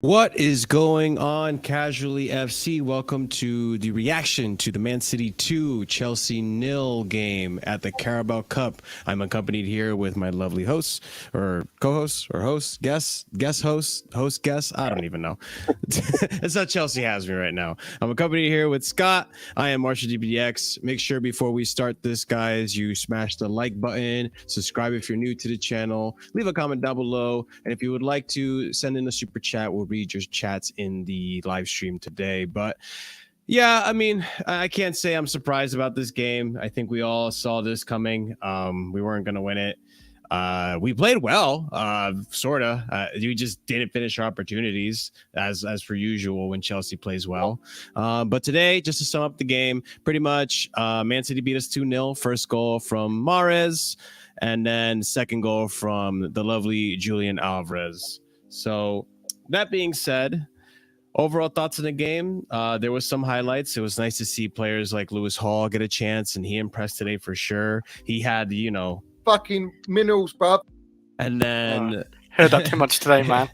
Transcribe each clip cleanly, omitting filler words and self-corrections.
What is going on, Casually FC? Welcome to the reaction to the Man City 2, Chelsea 0 game at the Carabao Cup. I'm accompanied here with my lovely hosts, or co-hosts, or host, guest host, guest. I don't even know. That's how Chelsea has me right now. I'm accompanied here with Scott. I am Marshall DBDX. Make sure before we start this, guys, you smash the like button, subscribe if you're new to the channel, leave a comment down below, and if you would like to send in a super chat, we'll read your chats in the live stream today. But yeah, I mean, I can't say I'm surprised about this game. I think we all saw this coming. We weren't going to win it. We played well, sorta. We just didn't finish our opportunities as per usual when Chelsea plays well. But today, just to sum up the game, pretty much, Man City beat us 2-0. First goal from Mahrez, and then second goal from the lovely Julian Alvarez. So that being said, overall thoughts on the game, there was some highlights. It was nice to see players like Lewis Hall get a chance, and he impressed today for sure. He had, fucking minerals, bruv. and then Heard that too much today, man.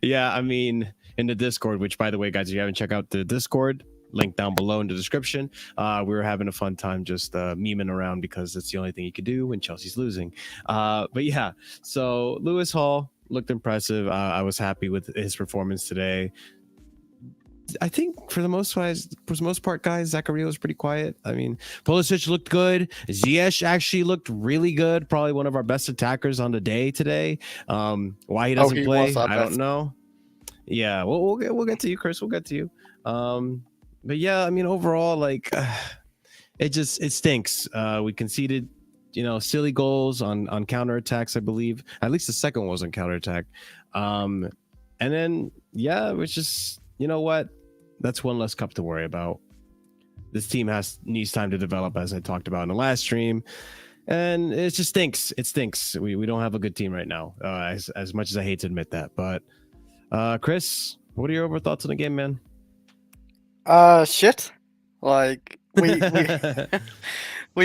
yeah, I mean, in the Discord, which by the way, guys, if you haven't checked out the Discord, link down below in the description. We were having a fun time just memeing around because that's the only thing you could do when Chelsea's losing. But yeah, so Lewis Hall looked impressive. I was happy with his performance today. I think for the most part, guys, Zakaria was pretty quiet. I mean, Pulisic looked good. Ziyech actually looked really good. Probably one of our best attackers on the day today. Why he doesn't play, I don't know. Yeah, we'll get to you, Chris. We'll get to you. But yeah, I mean, overall, like, it stinks. We conceded, silly goals on counterattacks, I believe. At least the second one was on counterattack. And then, yeah, it was just, you know what? That's one less cup to worry about. This team needs time to develop, as I talked about in the last stream. And it just stinks. It stinks. We don't have a good team right now, as much as I hate to admit that. But, Chris, what are your overall thoughts on the game, man? Shit. Like we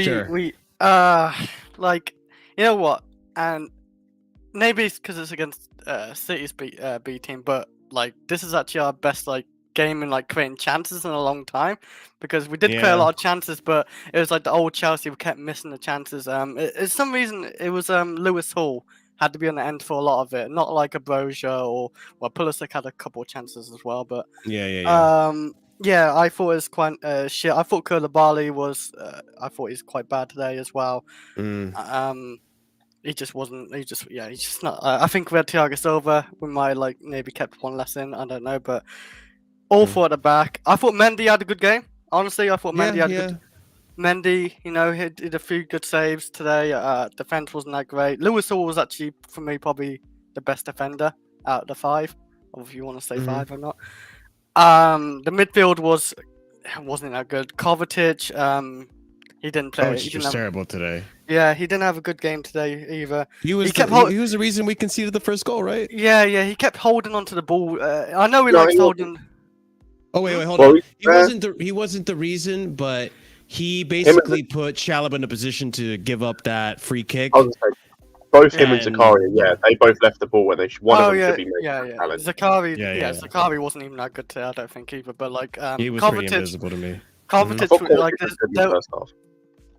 Sure. like, you know what? And maybe it's because it's against City's B team, but like this is actually our best game in creating chances in a long time, because we did create a lot of chances, but it was like the old Chelsea, we kept missing the chances. It's some reason it was Lewis Hall had to be on the end for a lot of it, not like a Brozier or Pulisic had a couple of chances as well, but yeah, I thought it was quite shit. I thought Koulibaly was I thought he's quite bad today as well. He just wasn't. He's just not. I think we had Thiago Silva. We might maybe kept one less in. I don't know, but all four at the back. I thought Mendy had a good game. Honestly, I thought Mendy had good. Mendy, he did a few good saves today. Defense wasn't that great. Lewis Hall was actually, for me, probably the best defender out of the five, or if you want to say five or not. The midfield wasn't that good. Kovacic, he didn't play. He was terrible today. Yeah, he didn't have a good game today either. He was the reason we conceded the first goal, right? Yeah, he kept holding onto the ball. I know he likes holding. Oh wait, hold on. He wasn't the reason, but he basically put Chalobah in a position to give up that free kick. Both him and Zakaria, they both left the ball when one of them should be making challenge. Zakaria wasn't even that good today, I don't think either. But he was pretty invisible to me. Kovacic, first half.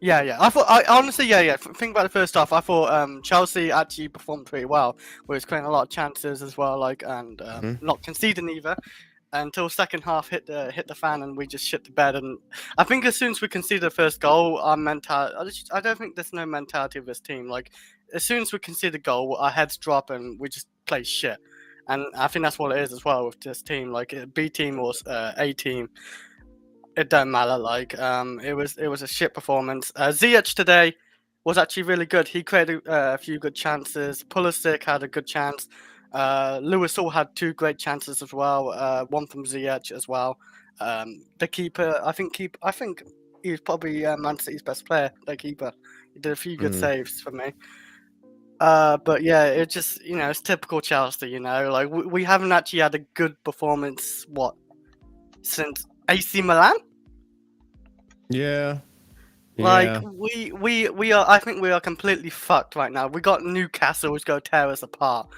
Yeah. I honestly, think about the first half. I thought Chelsea actually performed pretty well. We was creating a lot of chances as well, and not conceding either. Until second half hit the fan and we just shit the bed. And I think as soon as we conceded the first goal, our mentality. I don't think there's no mentality of this team. As soon as we concede a goal, our heads drop and we just play shit. And I think that's what it is as well with this team. B team or A team, it don't matter. It was a shit performance. Ziyech today was actually really good. He created a few good chances. Pulisic had a good chance. Lewis Hall had two great chances as well. One from Ziyech as well. The keeper, I think he's probably Man City's best player. The keeper, he did a few good saves for me. But yeah, it just it's typical Chelsea. We haven't actually had a good performance since AC Milan. Yeah. We are. I think we are completely fucked right now. We got Newcastle who's going to tear us apart.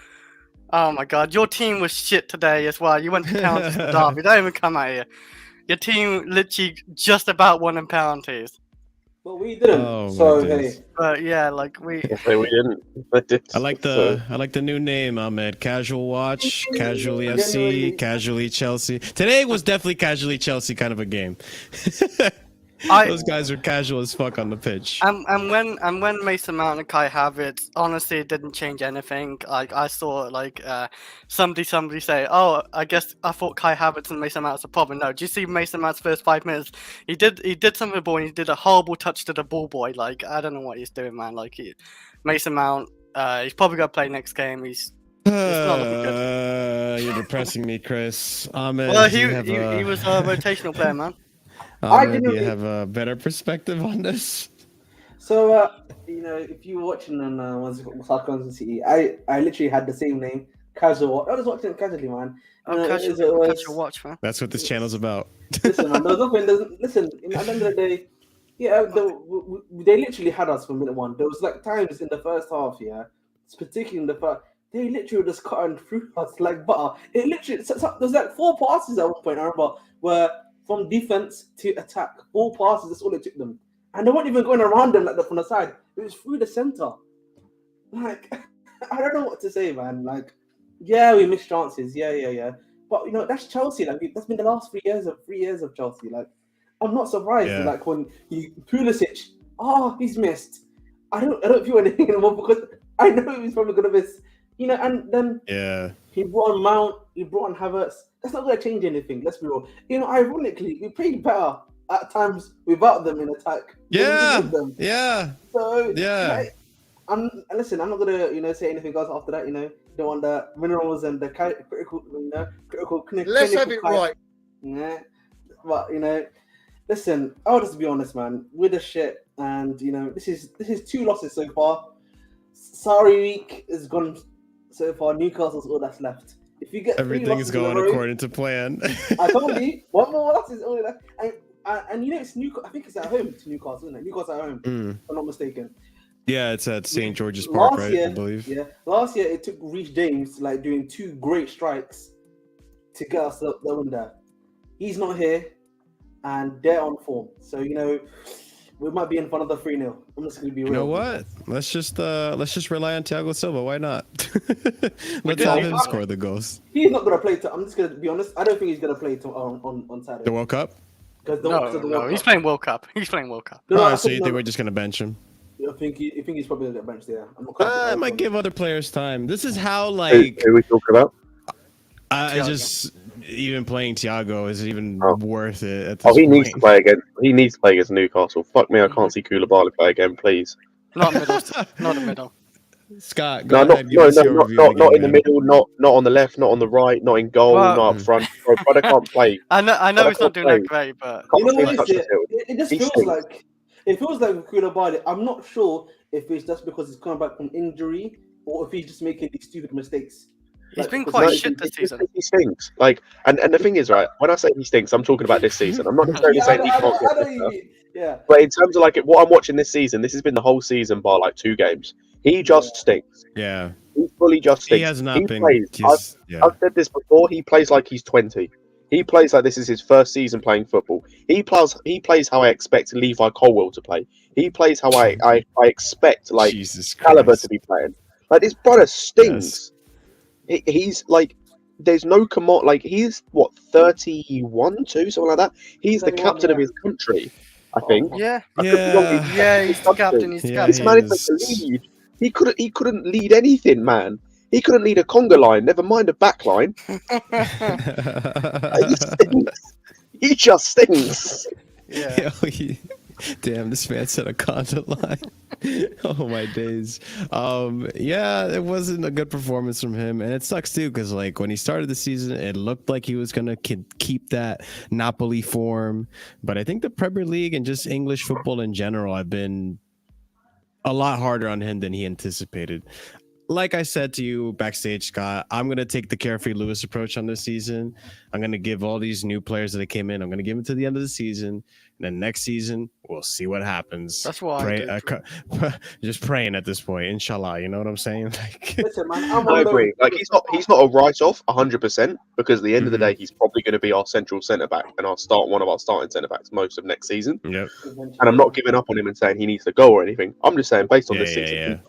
Oh my God, your team was shit today as well. You went to penalties for Derby. Don't even come out here. Your team literally just about won in penalties. But we didn't. Oh, my So days. hey, But yeah, like we. So we didn't. I like the new name, Ahmed. Casual Watch, Casually FC, Genuinely. Casually Chelsea. Today was definitely Casually Chelsea kind of a game. Those guys are casual as fuck on the pitch. And when Mason Mount and Kai Havertz, honestly, it didn't change anything. Like I saw somebody say, oh, I guess I thought Kai Havertz and Mason Mount was a problem. No, do you see Mason Mount's first 5 minutes? He did something with the ball. And he did a horrible touch to the ball boy. Like I don't know what he's doing, man. Like Mason Mount, he's probably gonna play next game. It's not looking good. You're depressing me, Chris. Ahmed, Well, do he you have was a rotational player, man. Ahmed, do you have a better perspective on this? so if you were watching on Was Hutchingson City, I literally had the same name, Casual. I was watching it casually, man. Catch your watch, man. That's what this channel's about. Listen, man, there's nothing. Listen, at the end of the day, yeah, they literally had us from minute one. There was like times in the first half, yeah, particularly in the first, they literally just cutting through us like butter. It literally, there's like 4 passes at one point, I remember, where from defense to attack, 4 passes, that's all it took them. And they weren't even going around them like that from the side. It was through the center. Like, I don't know what to say, man. Like, yeah, we missed chances. Yeah. But that's Chelsea. Like, that's been the last 3 years of Chelsea. Like, I'm not surprised. Yeah. Like when Pulisic, he's missed. I don't feel anything anymore because I know he's probably gonna miss. And then he brought on Mount, he brought on Havertz. That's not gonna change anything. Let's be real. Ironically, we played better at times without them in attack. Them. Yeah. So Yeah. Listen, I'm not gonna say anything else after that. Don't want the minerals and the critical. Let's have it right. Yeah, but listen, I'll just be honest, man. We're the shit, and this is 2 losses so far. Sorry, week is gone so far. Newcastle's all that's left. If you get Everything's going according to plan. I told you, 1 more loss is all left. And it's Newcastle. I think it's at home to Newcastle, isn't it? Newcastle at home, if I'm not mistaken. Yeah, it's at St. George's Park, right? I believe. Yeah, last year it took Reece James doing 2 great strikes to get us the win there. He's not here, and they're on form. So we might be in front of the 3-0. I'm just gonna be real. You know what? Let's just rely on Thiago Silva. Why not? Let's have him score the goals. He's not gonna play. I'm just gonna be honest. I don't think he's gonna play on Saturday. The World Cup? No, he's playing World Cup. He's playing World Cup. No, so you think we're just gonna bench him? I think he's probably gonna get benched there. I might give other players time. This is how Who are we talking about? I just even playing Thiago is even worth it at this he point. needs to play again. He needs to play against Newcastle. Fuck me, I can't see Koulibaly play again, please. Not middle. Not the middle. Scott, Not in the middle, not on the left, not on the right, not in goal, Well, not up front. Brother can't play. I know he's not doing that great, but It just feels like Koulibaly. I'm not sure if it's just because he's coming back from injury or if he's just making these stupid mistakes. He's been quite shit this season. He stinks. And the thing is, right, when I say he stinks, I'm talking about this season. I'm not necessarily saying he can't get better. Yeah. But in terms of what I'm watching this season, this has been the whole season bar 2 games. He just stinks. Yeah. He fully just stinks. He has not been. I've said this before. He plays like he's 20. He plays like this is his first season playing football. He plays how I expect Levi Colwell to play. He plays how I expect Caliber to be playing. This brother stinks. Yes. He's there's no command. He's 31, 2, something like that. He's the captain of his country, I think. Yeah. He's the captain. He's the captain. This man is the lead. He couldn't lead anything, man. He couldn't lead a conga line, never mind a back line. He stinks. He just stinks. Yeah. Damn, this man said a conga line. Oh my days. It wasn't a good performance from him, and it sucks too because when he started the season, it looked like he was gonna keep that Napoli form. But I think the Premier League and just English football in general have been a lot harder on him than he anticipated. like I said to you backstage, Scott, I'm going to take the Carefree Lewis approach on this season. I'm going to give all these new players that came in, I'm going to give them to the end of the season. And then next season, we'll see what happens. That's what I do. Just praying at this point, inshallah. You know what I'm saying? Like, Listen, man, I'm I on agree. loan. Like he's not a write-off 100% because at the end of the day, he's probably going to be our central centre back and one of our starting centre backs most of next season. yep. And I'm not giving up on him and saying he needs to go or anything. I'm just saying based on this season,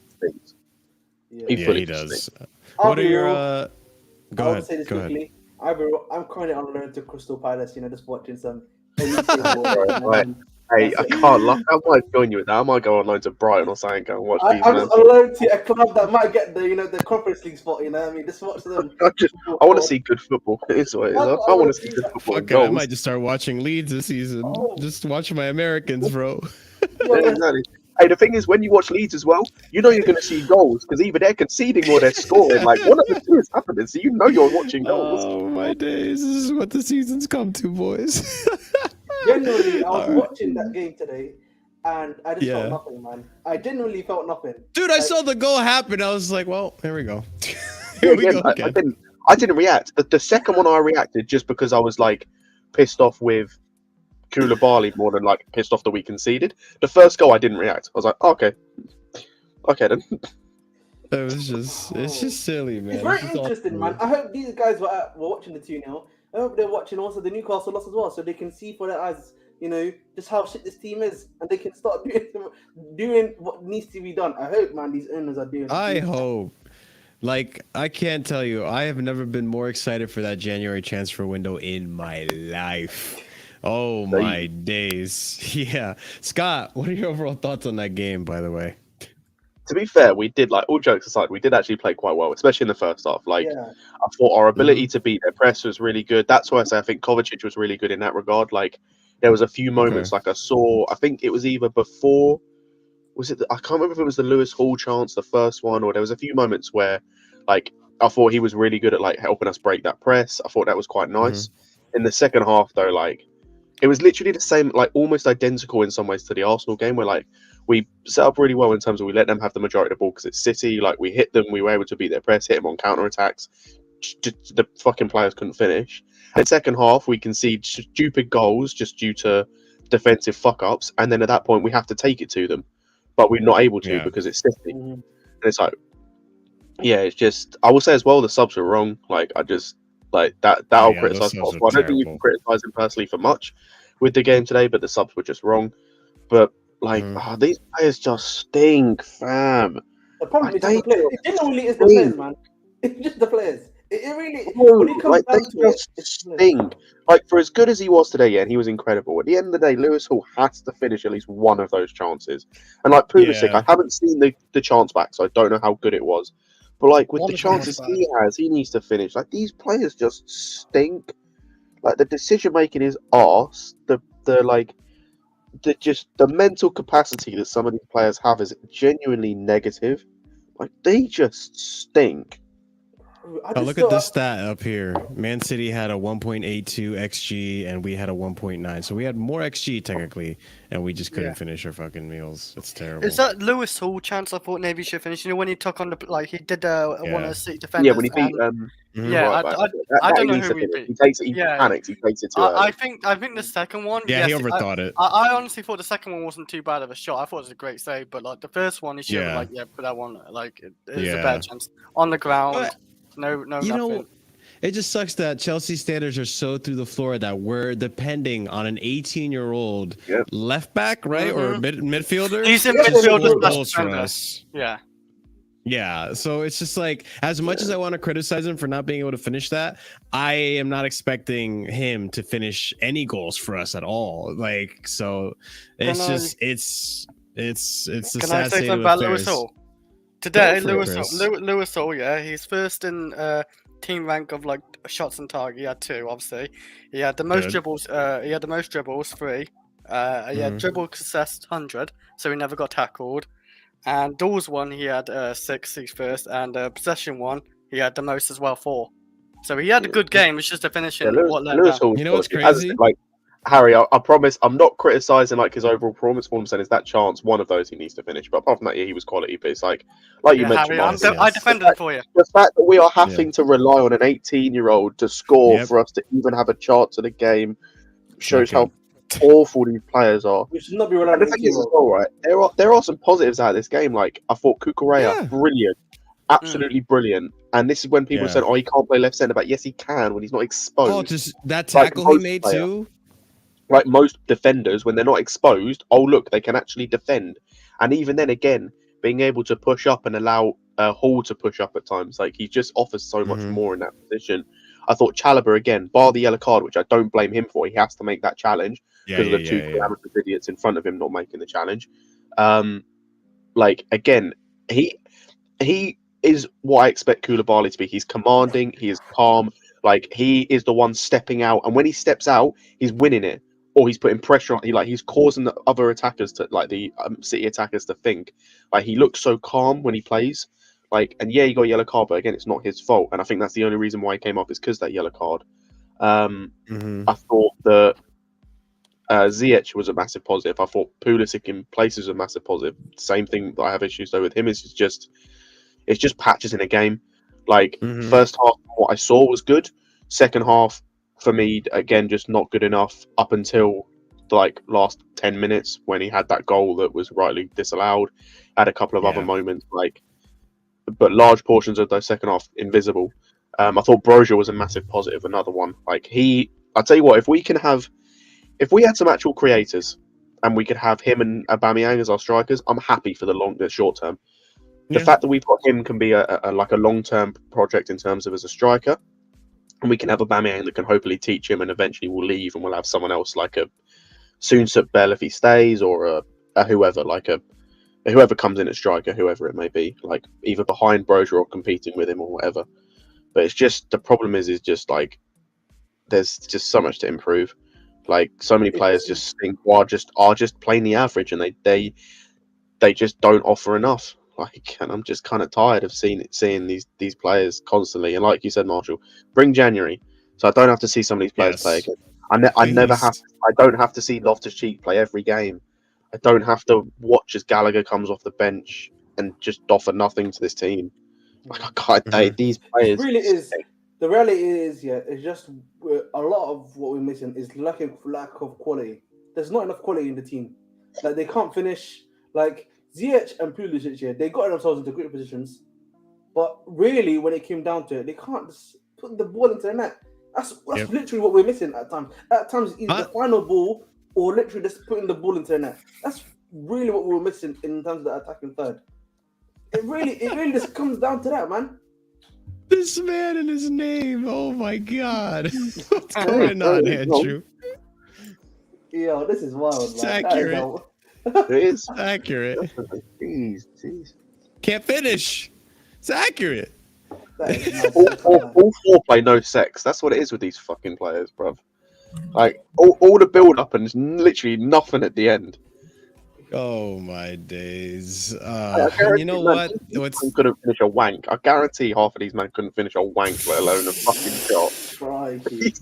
Yeah. he He does. stinks. What are your Go ahead. Say this quickly. I'm currently on loan to Crystal Palace. Just watching some. Right. Hey, I can't lie. I might join you with that. I might go online to Brighton or something and watch these. I'm on loan to a club that might get the Conference League spot. Just watch them. I want to see good football. It is what it is. I want to see good football. Fuck it, I might just start watching Leeds this season. Just watch my Americans, bro. Yeah, exactly. Hey, the thing is, when you watch Leeds as well, you're going to see goals because either they're conceding or they're scoring. Like one of the two is happening, so you're watching goals. Oh my days! This is what the season's come to, boys. Genuinely, I was watching that game today, and I just felt nothing, man. I genuinely felt nothing. Dude, I saw the goal happen. I was like, well, here we go. Here we go again. I didn't react. The second one I reacted just because I was like pissed off with Koulibaly more than like pissed off that we conceded. The first goal I didn't react. I was like, okay then. It's just silly, man. It's very interesting, man. I hope these guys were watching the 2-0. I hope they're watching also the Newcastle loss as well, so they can see for their eyes, just how shit this team is, and they can start doing what needs to be done. I hope, man, these owners are doing. I hope. Like, I can't tell you, I have never been more excited for that January transfer window in my life. Oh my days. Yeah. Scott, what are your overall thoughts on that game, by the way? To be fair, we did, like, all jokes aside, we did actually play quite well, especially in the first half. Like, I thought our ability to beat their press was really good. That's why I say I think Kovacic was really good in that regard. Like, there was a few moments, like I think it was either before, I can't remember if it was the Lewis Hall chance, the first one, or there was a few moments where, like, I thought he was really good at, like, helping us break that press. I thought that was quite nice. In the second half, though, like, it was literally the same, like, almost identical in some ways to the Arsenal game, where, like, we set up really well in terms of we let them have the majority of the ball because it's City. Like, we hit them, we were able to beat their press, hit them on counter attacks. The fucking players couldn't finish. And second half, we concede stupid goals just due to defensive fuck ups, and then at that point, we have to take it to them, but we're not able to because it's City. And it's like, it's just. I will say as well, the subs were wrong. Like, I just like that. I'll criticize. I don't think you can criticize him personally for much with the game today, but the subs were just wrong. But like, these players just stink, fam. The problem is the players. It genuinely is the players, man. It's just the players. It really. When it comes down to it, it's stink. Like, for as good as he was today, and he was incredible. At the end of the day, Lewis Hall has to finish at least one of those chances. And like Pulisic, I haven't seen the chance back, so I don't know how good it was. But like with the chances he has, he needs to finish. Like, these players just stink. Like, the decision making is arse. The mental capacity that some of these players have is genuinely negative. Like, they just stink. Look at this stat up here. Man City had a 1.82 XG and we had a 1.9. So we had more XG technically, and we just couldn't finish our fucking meals. It's terrible. Is that Lewis Hall chance? I thought maybe should finish. When he took on he did one of the City defenders. Yeah, when he beat I don't know who he beat. He takes it. He panics. He takes it too early. I think the second one. Yeah, he overthought it. I honestly thought the second one wasn't too bad of a shot. I thought it was a great save, but like the first one, he should have put that one it was a bad chance on the ground. No, nothing. It just sucks that Chelsea standards are so through the floor that we're depending on an 18-year-old left back, right, or midfielder. He's in midfielder goals for us. Yeah. So it's just like, as much as I want to criticize him for not being able to finish that, I am not expecting him to finish any goals for us at all. Like, so it's just it's the sad state of affairs. Today, Lewis Hall, he's first in team rank of like shots on target. He had 2, obviously. He had the most dribbles. 3. He had dribble success 100, so he never got tackled. And Doors one, he had 6. He's first, and possession one, he had the most as well, 4. So he had a good game. It's just a finishing. Lewis Hall, you know what's crazy? Harry, I promise I'm not criticising like his overall performance. All I'm saying is that chance, one of those he needs to finish. But apart from that, yeah, he was quality. But it's like you Yeah, mentioned, Harry, Martin, I defended him for you. the fact that we are having to rely on an 18-year-old to score Yep. for us to even have a chance at the game shows Second. how awful these players are. We should not be And relying the on thing is, as 18-year-old. well, right? There are some positives out of this game. Like I thought Kukurea, brilliant, absolutely brilliant. And this is when people said, "Oh, he can't play left centre back." Yes, he can when he's not exposed. Oh, just that Like tackle he most made players. too. Like most defenders, when they're not exposed, oh look, they can actually defend. And even then, again, being able to push up and allow Hall to push up at times, like he just offers so much more in that position. I thought Chalobah again, bar the yellow card, which I don't blame him for. He has to make that challenge because of the two calamitous idiots in front of him not making the challenge. Like again, he is what I expect Koulibaly to be. He's commanding. He is calm. Like he is the one stepping out, and when he steps out, he's winning it, or he's putting pressure on. He's causing the other attackers to the City attackers to think. Like he looks so calm when he plays. Like, and yeah, he got a yellow card, but again, it's not his fault. And I think that's the only reason why he came up is because that yellow card. I thought that Ziyech was a massive positive. I thought Pulisic in places was a massive positive. Same thing that I have issues though with him is it's just patches in a game. Like first half, what I saw was good. Second half, for me, again, just not good enough up until the last 10 minutes when he had that goal that was rightly disallowed. Had a couple of other moments, but large portions of the second half invisible. I thought Brozier was a massive positive. Another one. I'll tell you what, if we had some actual creators and we could have him and Aubameyang as our strikers, I'm happy for the short term. The fact that we've got him can be a long-term project in terms of as a striker, and we can have a Aubameyang that can hopefully teach him and eventually will leave and we'll have someone else like a Soonsup Bell if he stays, or a whoever, whoever comes in at striker, whoever it may be, like either behind Brozier or competing with him or whatever. But it's just, the problem is just there's just so much to improve. Like so many players just think are just plainly average, and they just don't offer enough. And I'm just kind of tired of seeing these players constantly. And like you said, Marshall, bring January, so I don't have to see some of these players play again. I don't have to see Loftus-Cheek play every game. I don't have to watch as Gallagher comes off the bench and just offer nothing to this team. These players. It really is. The reality is, it's just a lot of what we're missing is lack of quality. There's not enough quality in the team. Like they can't finish. Like Ziyech and Pulisic, they got themselves into great positions, but really, when it came down to it, they can't just put the ball into the net. That's literally what we're missing at times. At times, either the final ball or literally just putting the ball into the net. That's really what we were missing in terms of the attacking third. It really just comes down to that, man. This man and his name. Oh my God. What's going on, Andrew? Yo, this is wild, It's man. accurate. It is accurate. Jeez. Can't finish. It's accurate. All foreplay, no sex. That's what it is with these fucking players, bruv. Like all the build up and literally nothing at the end. Oh my days. You know what? Couldn't finish a wank. I guarantee half of these men couldn't finish a wank, let alone a fucking shot.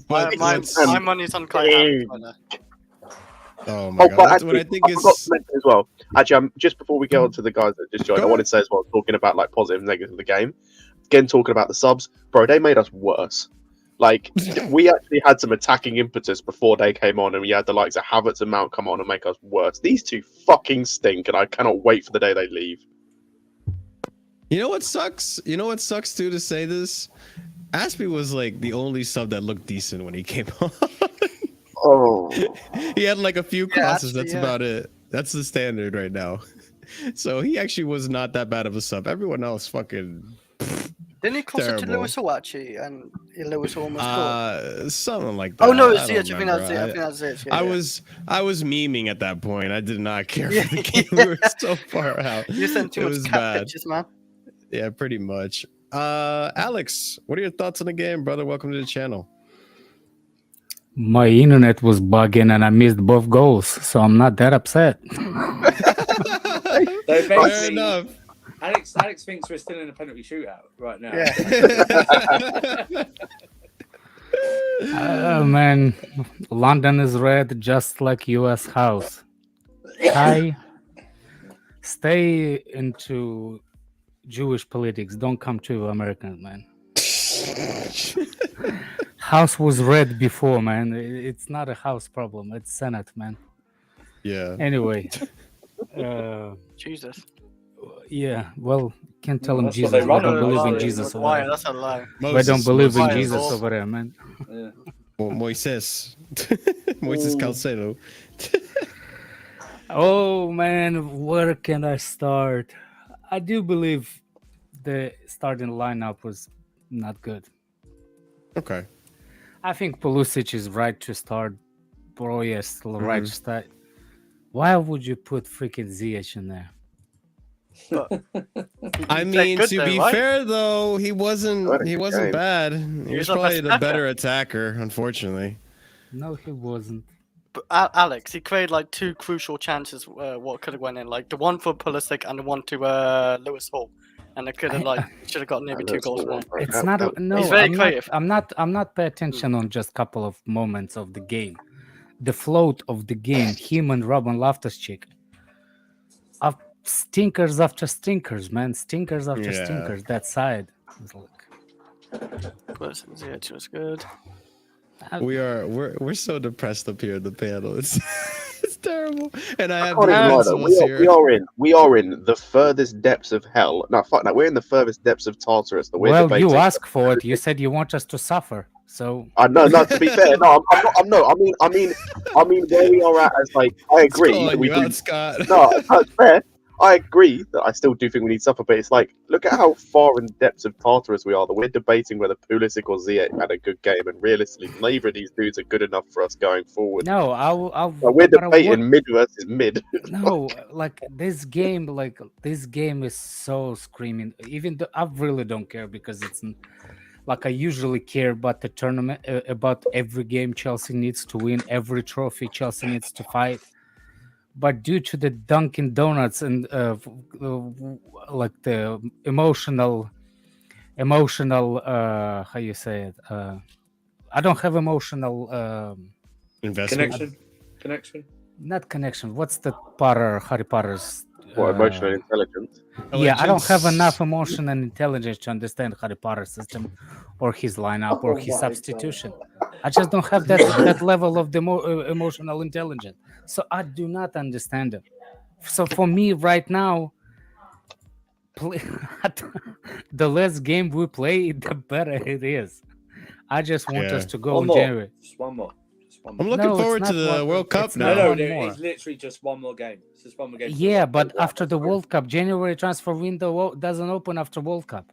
My money's on Kai. Oh my God! Actually, what I think I forgot to mention as well. Actually, just before we get on to the guys that just joined, I wanted to say as well, talking about positive and negative of the game. Again, talking about the subs, bro, they made us worse. Like we actually had some attacking impetus before they came on, and we had the likes of Havertz and Mount come on and make us worse. These two fucking stink, and I cannot wait for the day they leave. You know what sucks? Too, to say this? Aspie was the only sub that looked decent when he came on. Oh, he had a few crosses. That's about it. That's the standard right now. So he actually was not that bad of a sub. Everyone else fucking. Didn't he cross it to Lewis Hall actually, and Lewis almost scored? Something like that. Oh no, it's Ziyech. I think that's it. I was memeing at that point. I did not care for the game. We were so far out. You sent too much cat pictures, man. Yeah, pretty much. Alex, what are your thoughts on the game, brother? Welcome to the channel. My internet was bugging and I missed both goals, so I'm not that upset. Fair enough. Alex thinks we're still in a penalty shootout right now. Yeah. Man, London is red just like US house. Kai, stay into Jewish politics. Don't come to Americans, man. House was red before, man. It's not a house problem. It's Senate, man. Yeah. Anyway, Jesus. yeah. Well, can't tell him That's what Jesus. they We run don't on, believe in that's Jesus over Why? there. That's a lie. We don't believe in Moses. Jesus over there, man. Yeah. Moises. Moises Calcedo. Oh man, where can I start? I do believe the starting lineup was not good. Okay. I think Pulisic is right to start. Bro, yes, right to start. Why would you put freaking Ziyech in there? I mean, to be fair though, he wasn't game. bad. He was our probably best the better attacker, unfortunately. No, he wasn't. But Alex, he created like two crucial chances. What could have went in, like the one for Pulisic and the one to Lewis Hall, and it could have should have got maybe 2 goals from it. It's not. No, He's very I'm creative. I'm not paying attention on just couple of moments of the game. The float of the game, him and Robin Loftus-Cheek. Stinkers after stinkers, man. Stinkers after stinkers. That side. Ziyech was good. We're so depressed up here in the panel. It's terrible. And I have can't the even lie, though. pencils here. We are in the furthest depths of hell. No, fuck that. We're in the furthest depths of Tartarus. Well, you asked for it. You said you want us to suffer. So no. To be fair, no, I'm not. I mean, where we are at as like, I agree. Calling We you do, out, Scott. no, that's fair. I agree that I still do think we need supper, but it's like, look at how far in the depths of Tartarus we are that we're debating whether Pulisic or Ziyech had a good game, and realistically, neither of these dudes are good enough for us going forward. no, We're debating mid versus mid. No, like this game is so screaming. Even though I really don't care because it's like I usually care about the tournament, about every game Chelsea needs to win, every trophy Chelsea needs to fight. But due to the Dunkin' Donuts and like the emotional, how you say it? I don't have emotional Investment. Connection. not connection. What's the Harry Potter's? Emotional intelligence. Yeah, I don't have enough emotion and intelligence to understand Harry Potter's system or his lineup or his substitution. I just don't have that level of the emotional intelligence. So I do not understand it. So for me right now, the less game we play, the better it is. I just want us to go in January. Just one more. I'm looking forward to the World Cup now. No, it's literally just one more game. It's just one more game. Yeah, but after the World Cup, January transfer window doesn't open after World Cup.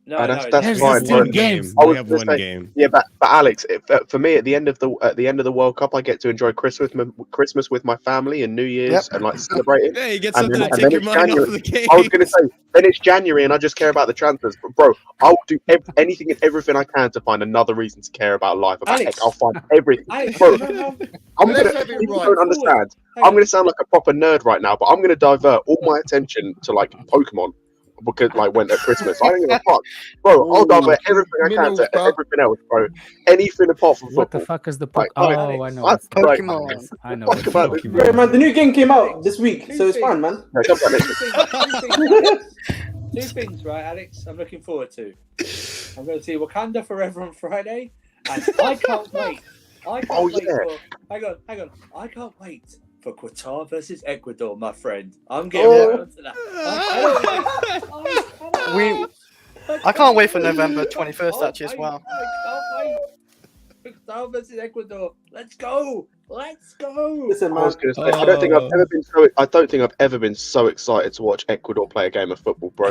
No, that's fine. One game. We have one game. Yeah, but Alex, for me, at the end of the World Cup, I get to enjoy Christmas with my family and New Year's and like celebrate it. Yeah, you get And something then- to and take then your it's mind off January. of the game. I was going to say, then it's January and I just care about the transfers. But bro, I'll do anything and everything I can to find another reason to care about life. About Alex. heck, I'll find everything. Alex, Bro, no. I'm Let's gonna. have it You right. don't understand. I'm gonna sound like a proper nerd right now, but I'm gonna divert all my attention to like Pokemon because like when at Christmas. I don't give a fuck, bro. I'll divert everything I can to Middlesbrough. everything else, bro. Anything apart from What football. the fuck is the Like, Oh, I know. Like, it's like, Pokemon. I know. Fuck it's about this. Pokemon. Yeah, man, the new game came out this week, so it's fine, man. no, come on, Two things, right, Alex? I'm looking forward to. I'm going to see Wakanda Forever on Friday, and I can't wait. I can't Oh, wait yeah. for. Hang on. I can't wait for Qatar versus Ecuador, my friend. I'm getting right onto that. I can't wait for November 21st actually as well. I can't wait. Qatar versus Ecuador. Let's go. Listen, I man. was gonna say, I don't think I've ever been so excited to watch Ecuador play a game of football, bro.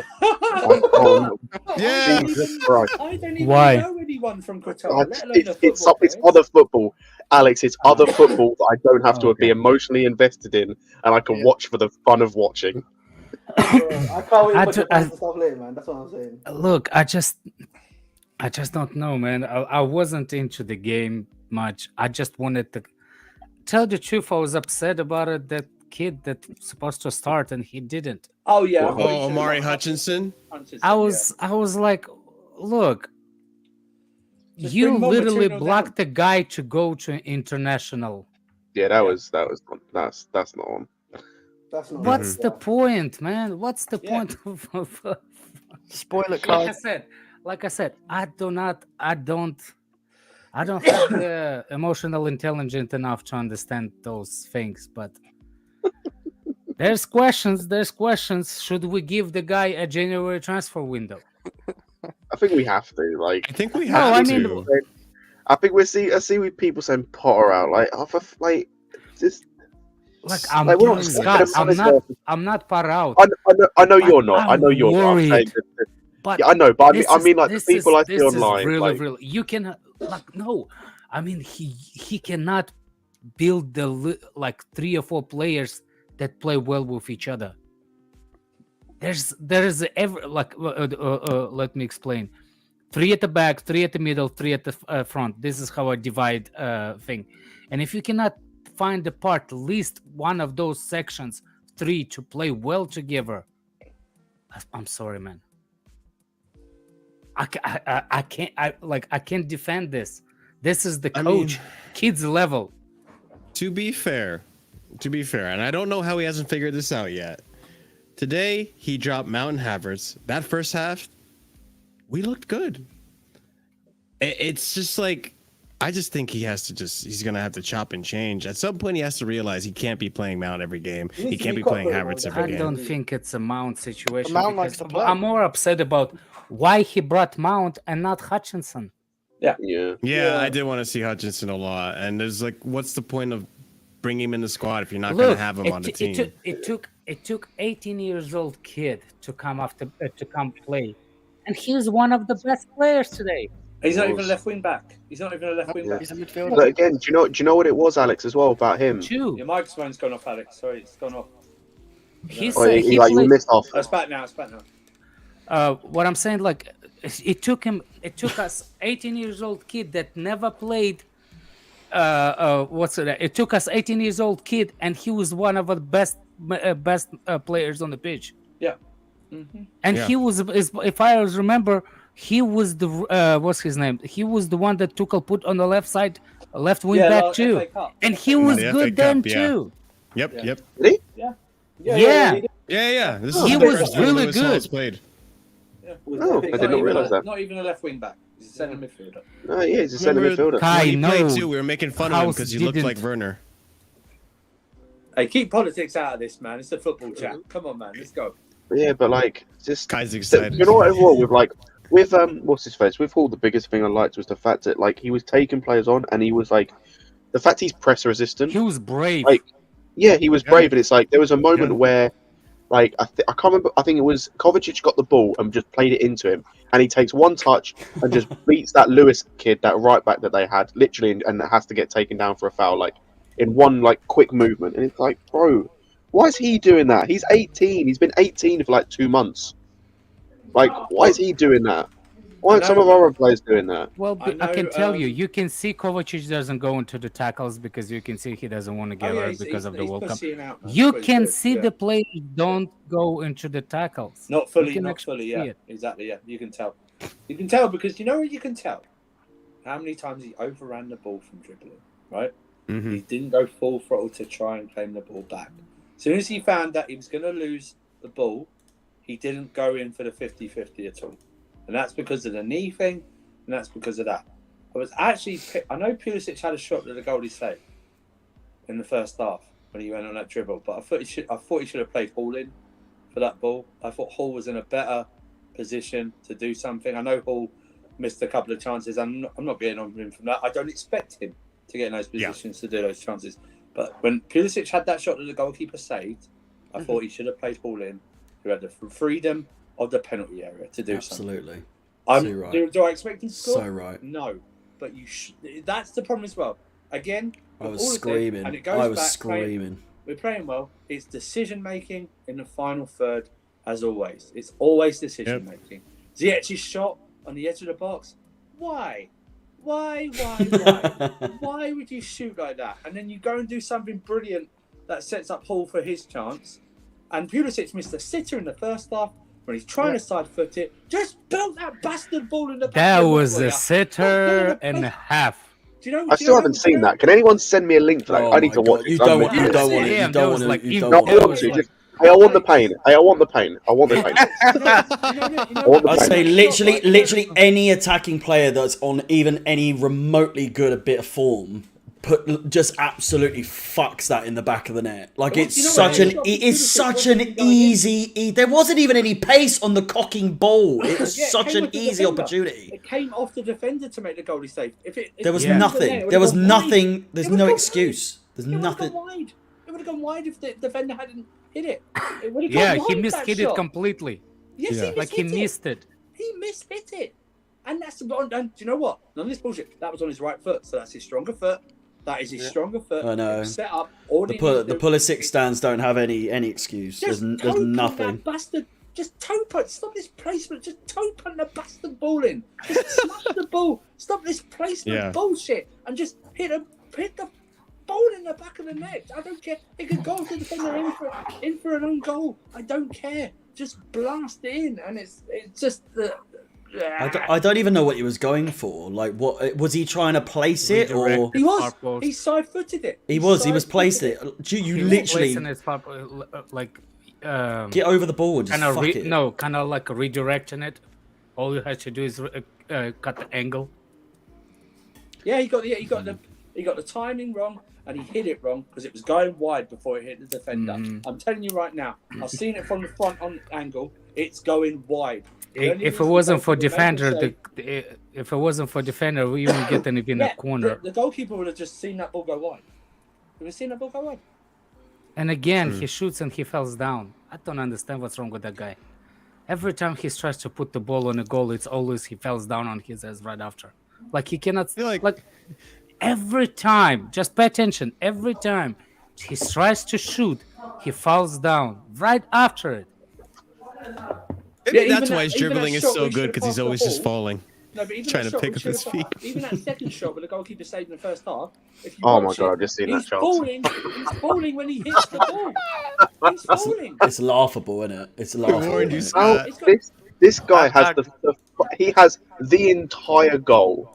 Yeah. Jesus Christ. I don't even Why? know anyone from Qatar. Let alone the It's football other football, Alex. It's other football that I don't have to be emotionally invested in, and I can watch for the fun of watching. I can't wait I for ju- Japan to stop later, man. That's what I'm saying. Look, I just don't know, man. I wasn't into the game much. I just wanted to tell the truth. I was upset about it. That kid that's supposed to start and he didn't. Oh yeah. Oh, Amari Hutchinson. I was like, look, Just You bring more literally material blocked the guy to go to international. Yeah, that's not on. That's not What's right, the yeah. point, man? What's the Yeah. point of Spoiler like card. I said, I don't have the emotional intelligence enough to understand those things, but there's questions. Should we give the guy a January transfer window? I think we have to. Like, I think we No, have I to. mean, I think I see with people saying Potter out. Like, just like I'm like we're not telling you, expecting a manager. I'm not far out. I know But you're not. I know I'm you're not. I'm saying worried. that, But yeah, I know. But I mean, like the this people I see this is online, really, like, really. You can like no. I mean, he cannot build like 3 or 4 players that play well with each other. There's every like let me explain. 3 at the back, 3 at the middle, 3 at the front. This is how I divide thing. And if you cannot find apart at least one of those sections, 3 to play well together, I'm sorry, man. I can't defend this. This is the coach, kids level. To be fair, and I don't know how he hasn't figured this out yet. Today, he dropped Mountain Havertz. That first half, we looked good. It's just like, I just think he's going to have to chop and change. At some point, he has to realize he can't be playing Mount every game. He can't be playing Havertz every I game. don't think it's a Mount situation. Mount likes Because to play. I'm more upset about why he brought Mount and not Hutchinson. yeah. Yeah, I did want to see Hutchinson a lot. And there's like, what's the point of bringing him in the squad if you're not going to have him on the team? It took 18 years old kid to come play, and he's one of the best players today. He's not even a left wing back. He's not even a left wing back. He's a midfielder. But again, do you know what it was, Alex, as well about him? Too. Your microphone's gone off, Alex. Sorry, it's gone off. He Oh, you played. missed off. Oh, it's back now. It's back now. What I'm saying, like, it took us 18 years old kid that never played. It took us 18 years old kid, and he was one of the best players on the pitch. Yeah. And Yeah. he was, if I remember, he was the what's his name? He was the one that Tuchel put on the left side, left wing back too, FA Cup. and he was the good FA then Cup, yeah. too. Yep. Did he? Yeah. Yeah. Yeah. This He is the was first time really Lewis good. Hall's played. Oh, I did not realize that. Not even a left wing back. He's a centre midfielder. No, yeah, he's a centre midfielder. Kai, When he played no. too, we were making fun of him House because he looked didn't. like Werner. Hey, keep politics out of this, man. It's a football chat. Come on, man. Let's go. Yeah, but like, just Kai's excited. you know what? Everyone with what's his face? With Hall, the biggest thing I liked was the fact that like he was taking players on, and he was like, the fact he's press resistant. He was brave. Like, yeah, he was Yeah. brave, and it's like there was a moment Yeah. where, like, I can't remember. I think it was Kovacic got the ball and just played it into him, and he takes one touch and just beats that Lewis kid, that right back that they had, literally, and has to get taken down for a foul, like in one like quick movement. And it's like, bro, why is he doing that? He's 18. He's been 18 for like 2 months. Like, why is he doing that? Why aren't some of our other players doing that? Well, I I can know, tell you, you can see Kovacic doesn't go into the tackles because you can see he doesn't want to get hurt because of the World Cup. You can see the players don't go into the tackles. Not You fully, can not actually fully, see yeah. it. Exactly, yeah. You can tell. You can tell because you know what you can tell? How many times he overran the ball from dribbling, right? Mm-hmm. He didn't go full throttle to try and claim the ball back. As soon as he found that he was going to lose the ball, he didn't go in for the 50-50 at all. And that's because of the knee thing, and that's because of that. I know Pulisic had a shot at the goal he saved in the first half when he went on that dribble, but I thought he should have played Hall in for that ball. I thought Hall was in a better position to do something. I know Hall missed a couple of chances. I'm not being on him from that. I don't expect him to get in those positions to do those chances. But when Pulisic had that shot that the goalkeeper saved, I thought he should have played Hall in, who had the freedom of the penalty area to do Absolutely. something. Right. Do I expect him to score? So right. No, but that's the problem as well. Again, I was all of them, screaming. and it goes I was back, screaming. we're playing well. It's decision making in the final third, as always. It's always decision making. Ziyech's shot on the edge of the box. Why? Why? Why would you shoot like that? And then you go and do something brilliant that sets up Hall for his chance. And Pulisic missed a sitter in the first half. when he's trying to side foot it, just belt that bastard ball in the back. That of the was net, a sitter and a half. Do you know? I still haven't seen that. Can anyone send me a link for that? Oh I need to my watch God. it. You don't want Yeah, it. You don't want that it. was like You evil. don't Not That want was it. like- Hey, I want the pain. Hey, I want the pain. I want the pain. I want the I'd pain. say literally any attacking player that's on even any remotely good a bit of form just absolutely fucks that in the back of the net. Like Well, it's you know such what? an easy. There wasn't even any pace on the cocking ball. It was Yeah, it such came an off the easy defender. opportunity. It came off the defender to make the goalie save. There was Yeah. nothing. There was nothing. There's no excuse. There's nothing. It would have gone wide if the defender hadn't hit it. It would have Yeah, gone he wide, mishit that it shot. completely. Yes, Yeah. Like he missed it. He mishit it. And that's and do you know what? None of this bullshit. That was on his right foot, so that's his stronger foot. That is his stronger foot. I know. Set up. All The Pulisic stands don't have any excuse. There's nothing. That bastard. Just toe punt. Stop this placement. Just toe punt the bastard ball in. Just smash the ball. Stop this placement bullshit. And just hit the ball in the back of the net. I don't care. It could go to the defender in for an own goal. I don't care. Just blast it in. And it's just I don't even know what he was going for. Like, what was he trying to place it, or he was? He side-footed it. he was placed it. You literally Like get over the ball and just kind of fuck it. kind of like redirecting it. All you had to do is cut the angle. Yeah, he got the timing wrong and he hit it wrong because it was going wide before it hit the defender. I'm telling you right now, I've seen it from the front on angle. It's going wide. If it wasn't for defender, if it wasn't for defender, we wouldn't get even a corner. The goalkeeper would have just seen that ball go wide. Have you seen that ball go wide? And again, he shoots and he falls down. I don't understand what's wrong with that guy. Every time he tries to put the ball on a goal, it's always he falls down on his ass right after. Like he cannot. Like every time, just pay attention. Every time he tries to shoot, he falls down right after it. Maybe that's why his dribbling is so good, because he's always just falling. No, but even Trying that to shot pick we up should his have feet. Even that second shot with the goalkeeper saved in the first half. If you Oh my watch God, it, I've just seen that he's chance. falling when he hits the ball. He's falling. It's laughable, isn't it? It's laughable. warned you, isn't it? Scott. This guy has he has the entire goal,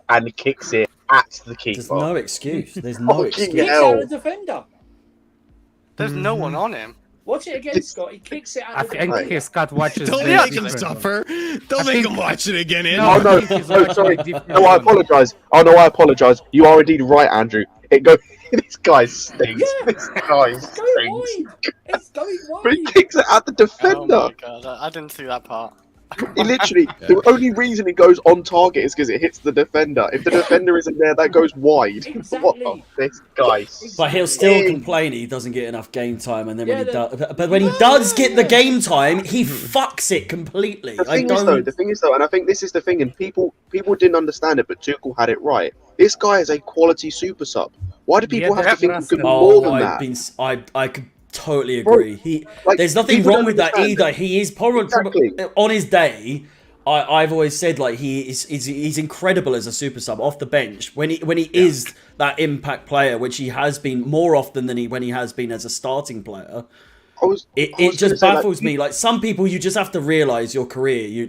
and kicks it at the keeper. There's no excuse. There's no Fucking excuse. Kicks hell. out the defender. There's no one on him. Watch it again, Scott. He kicks it I out the think defender. Scott watches. Don't the make him different- suffer. Don't make him watch it again, No, Andrew. Oh no, I think he's no, watching sorry. a different No, I one. apologise. Oh no, I apologise. You are indeed right, Andrew. It goes. This guy stinks. Yeah. This guy It's going stinks. wide. It's going But he wide. kicks it at the Oh defender. my god, I didn't see that part. He literally, the only reason it goes on target is because it hits the defender. If the defender isn't there, that goes wide. Exactly. What the? This guy. But he'll still stinks. complain he doesn't get enough game time, and then when Yeah, he does, but when he does get the game time, he fucks it completely. The thing is though, and I think this is the thing, and people didn't understand it, but Tuchel had it right. This guy is a quality super sub. Why do people Yeah, have to think he that's could be the- more than that? I could totally agree. Like, There's nothing people wrong don't with that understand either. it. He is probably Exactly. on his day. I've always said like he's incredible as a super sub off the bench when he is that impact player, which he has been more often than when he has been as a starting player. It just baffles me. Like some people, you just have to realize your career.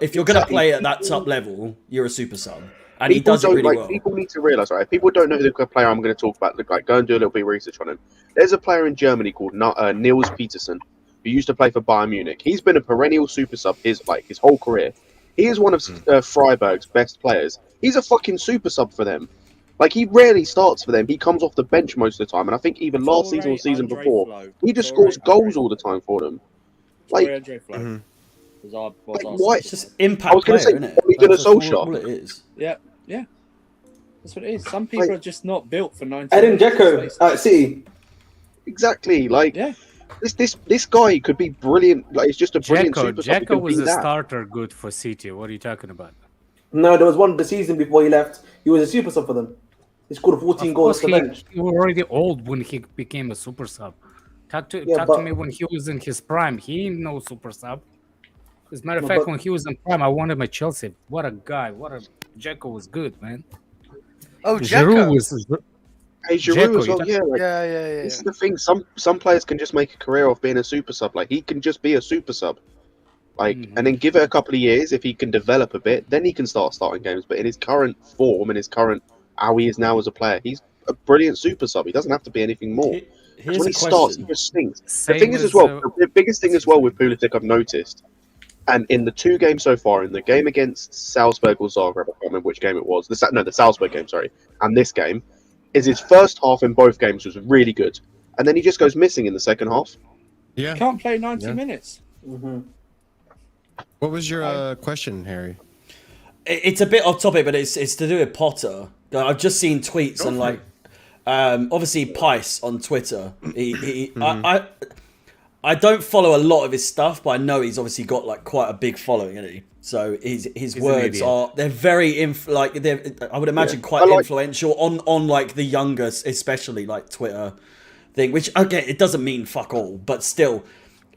If you're gonna play at that top level, you're a super sub, and he does it really well. People need to realize, right? If people don't know who the player I'm going to talk about, like, go and do a little bit of research on him. There's a player in Germany called Niels Petersen, who used to play for Bayern Munich. He's been a perennial super sub his whole career. He is one of Freiburg's best players. He's a fucking super sub for them. Like, he rarely starts for them. He comes off the bench most of the time. And I think even last season or season before, he just scores goals all the time for them. Like, why? It's just impact I was going to say, player, isn't it? Ole Gunnar That's all Solskjaer. it is. Yeah. That's what it is. Some people are just not built for 90. Edin Dzeko at City. Exactly. Like, this guy could be brilliant. Like, it's just a brilliant super sub. He Dzeko could was be a that. starter good for City. What are you talking about? No, there was one the season before he left. He was a super sub for them. He scored 14 goals for the bench. He was already old when he became a super sub. Talk to me when he was in his prime. He ain't no super sub. As a matter of fact, when he was in prime, I wanted him at Chelsea. What a guy! Dzeko was good, man. Oh, Giroud Dzeko. was. Hey, Giroud as Dzeko, well. Yeah, like, Yeah. this is the thing. Some players can just make a career of being a super sub. Like he can just be a super sub. Like, and then give it a couple of years. If he can develop a bit, then he can start starting games. But in his current form, in his current how he is now as a player, he's a brilliant super sub. He doesn't have to be anything more. Here's When a he starts, he question. just stinks. The Same thing is as as, well, the biggest thing as well with Pulisic I've noticed, and in the 2 games so far, in the game against Salzburg or Zagreb, I can't remember which game it was. The Salzburg game, sorry, and this game, is his first half in both games was really good, and then he just goes missing in the second half. Yeah. Can't play 90 minutes. What was your question, Harry? It's a bit off topic, but it's to do with Potter. I've just seen tweets and like, obviously Pice on Twitter. I don't follow a lot of his stuff, but I know he's obviously got like quite a big following, isn't he? So his words they're very I would imagine quite influential on like the younger, especially like Twitter thing. Which okay, it doesn't mean fuck all, but still,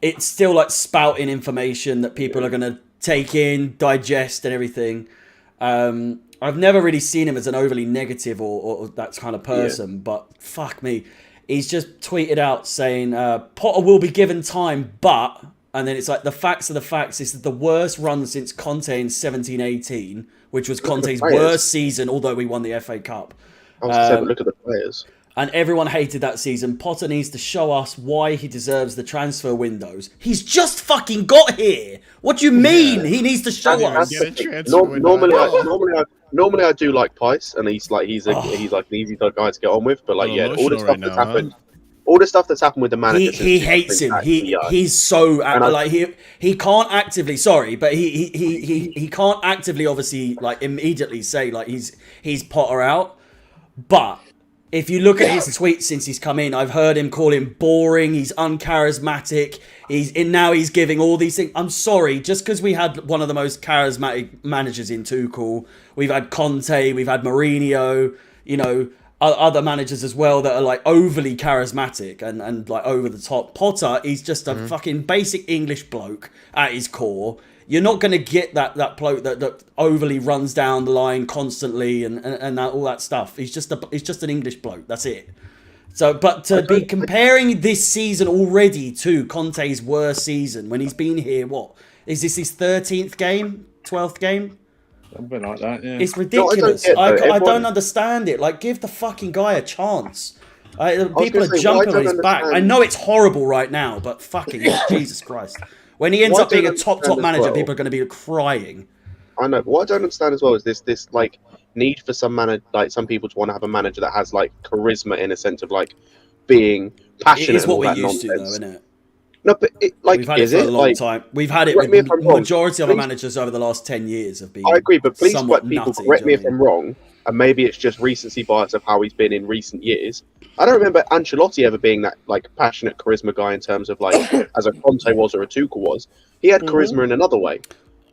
it's still like spouting information that people are gonna take in, digest, and everything. I've never really seen him as an overly negative or that kind of person, but fuck me. He's just tweeted out saying, Potter will be given time, but... And then it's like, the facts are the facts. This is the worst run since Conte in 17-18, which was Conte's worst season, although we won the FA Cup. I was saying, look at the players. And everyone hated that season. Potter needs to show us why he deserves the transfer windows. He's just fucking got here. What do you mean? He needs to show us. Normally I do like Pice, and he's like an easy guy to get on with. But like, all the stuff that's happened, all the stuff that's happened with the manager. He hates him. He's so like he can't actively. Sorry, but he can't actively obviously like immediately say like he's Potter out, but. If you look at his tweets since he's come in, I've heard him call him boring. He's uncharismatic. Now he's giving all these things. I'm sorry, just because we had one of the most charismatic managers in Tuchel, we've had Conte, we've had Mourinho, you know, other managers as well that are like overly charismatic and like over the top. Potter, he's just a fucking basic English bloke at his core. You're not going to get that bloke that overly runs down the line constantly and that, all that stuff. He's just an English bloke. That's it. So, but to be comparing this season already to Conte's worst season when he's been here, what is this his 13th game, 12th game? Something like that. Yeah. It's ridiculous. I don't understand it. Like, give the fucking guy a chance. People are jumping on his back. I know it's horrible right now, but fucking Jesus Christ. When he ends up being a top manager, people are going to be crying. I know. But what I don't understand as well is this like need for some people to want to have a manager that has like charisma in a sense of like being passionate. It is what we're used to, though, isn't it? No, but we've had it for a long time. We've had it with the majority of our managers over the last 10 years have been. I agree, but please, people, nutty, correct me if I'm wrong, and maybe it's just recency bias of how he's been in recent years. I don't remember Ancelotti ever being that like passionate charisma guy in terms of like as a Conte was or a Tuchel was. He had charisma in another way.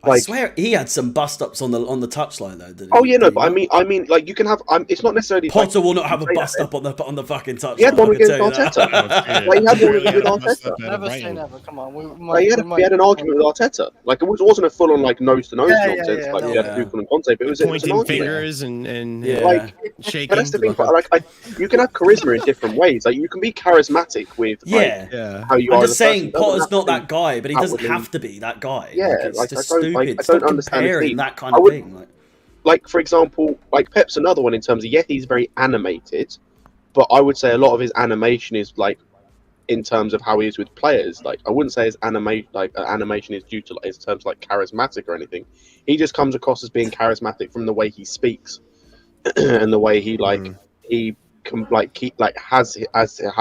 I swear he had some bust ups on the touchline though. Didn't he? Oh yeah, no, but I mean, like you can have. It's not necessarily. Potter will not have a bust up on the fucking touchline. He had one against Arteta. Like, he had one with Arteta. Never say never. Come on. He had an argument with Arteta. Like it wasn't a full on like nose to nose nonsense like he had Tuchel and Conte, but it was pointing fingers and like shaking. But that's the thing. Like you can have charisma in different ways. Like you can be charismatic with how you are. I'm just saying Potter's not that guy, but he doesn't have to be that guy. Yeah, it's just I stupid. don't understand that kind of thing. Like for example, like Pep's another one in terms of he's very animated, but I would say a lot of his animation is like in terms of how he is with players. Like I wouldn't say his animation is due to like, in terms of, like charismatic or anything. He just comes across as being charismatic from the way he speaks and the way he he can like keep like has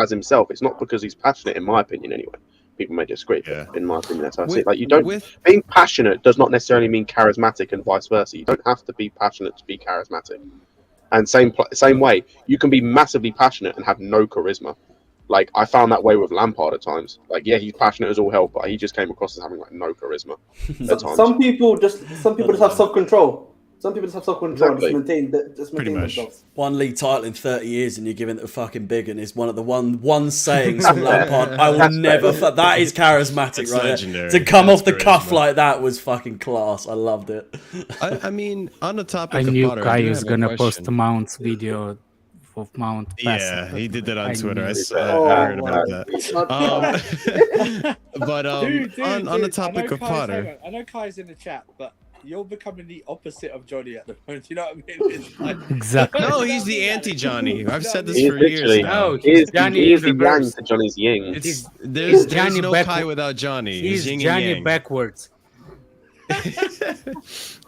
himself. It's not because he's passionate, in my opinion, anyway. People may disagree, but in my opinion, that's how I see it. Like, being passionate does not necessarily mean charismatic, and vice versa. You don't have to be passionate to be charismatic. And same way, you can be massively passionate and have no charisma. Like, I found that way with Lampard at times. Like, he's passionate as all hell, but he just came across as having like no charisma at times. Some people just have self-control. Some people just have self-control and just maintain themselves. One league title in 30 years and you're giving it a fucking big one is one of the one sayings from Lampard. I will never... That is charismatic, right legendary. To come off the cuff like that was fucking class. I loved it. I mean, on the topic I of knew Potter, Kai was going to post Mount's video of Mount. Yeah, he did that on Twitter. I Oh, heard about wow. that. But on the topic of Potter, I know Kai's in the chat, but you're becoming the opposite of Johnny at the moment. You know what I mean? It's like, Exactly. no, he's the anti-Johnny. I've said this He's for years literally- now. No, He is Johnny he is in the yang reverse. to Johnny's yin. There's Johnny no back- Kai without Johnny. He's yin and Johnny yang. backwards.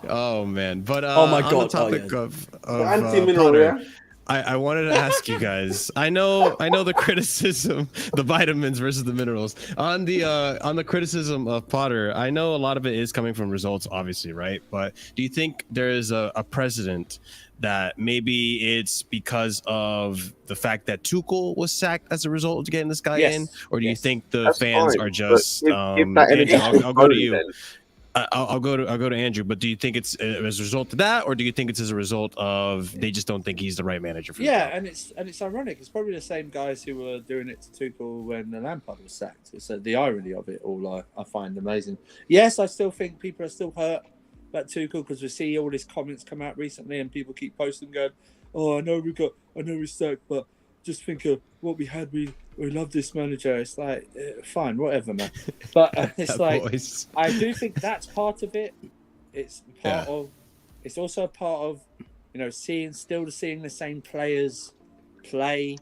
Oh man, but Oh my on God, the topic yeah. of Anti-mineral, Potter, yeah? I wanted to ask you guys. I know the criticism, the vitamins versus the minerals. On the criticism of Potter, I know a lot of it is coming from results, obviously, right? But do you think there is a precedent that maybe it's because of the fact that Tuchel was sacked as a result of getting this guy Yes. in, or do you Yes. think the That's fans fine, are but just? give that energy Andrew, to I'll go to Cody you. then. I'll go to Andrew, but do you think it's as a result of that, or do you think it's as a result of they just don't think he's the right manager for the yeah, job? and it's ironic. It's probably the same guys who were doing it to Tuchel when the Lampard was sacked. It's the irony of it all. I find amazing. Yes, I still think people are still hurt about Tuchel because we see all his comments come out recently, and people keep posting going, "Oh, I know we're sacked, but just think of what we had. We love this manager." It's like, fine, whatever, man. But it's That like, voice. I do think that's part of it. It's part of. It's also a part of, seeing the same players play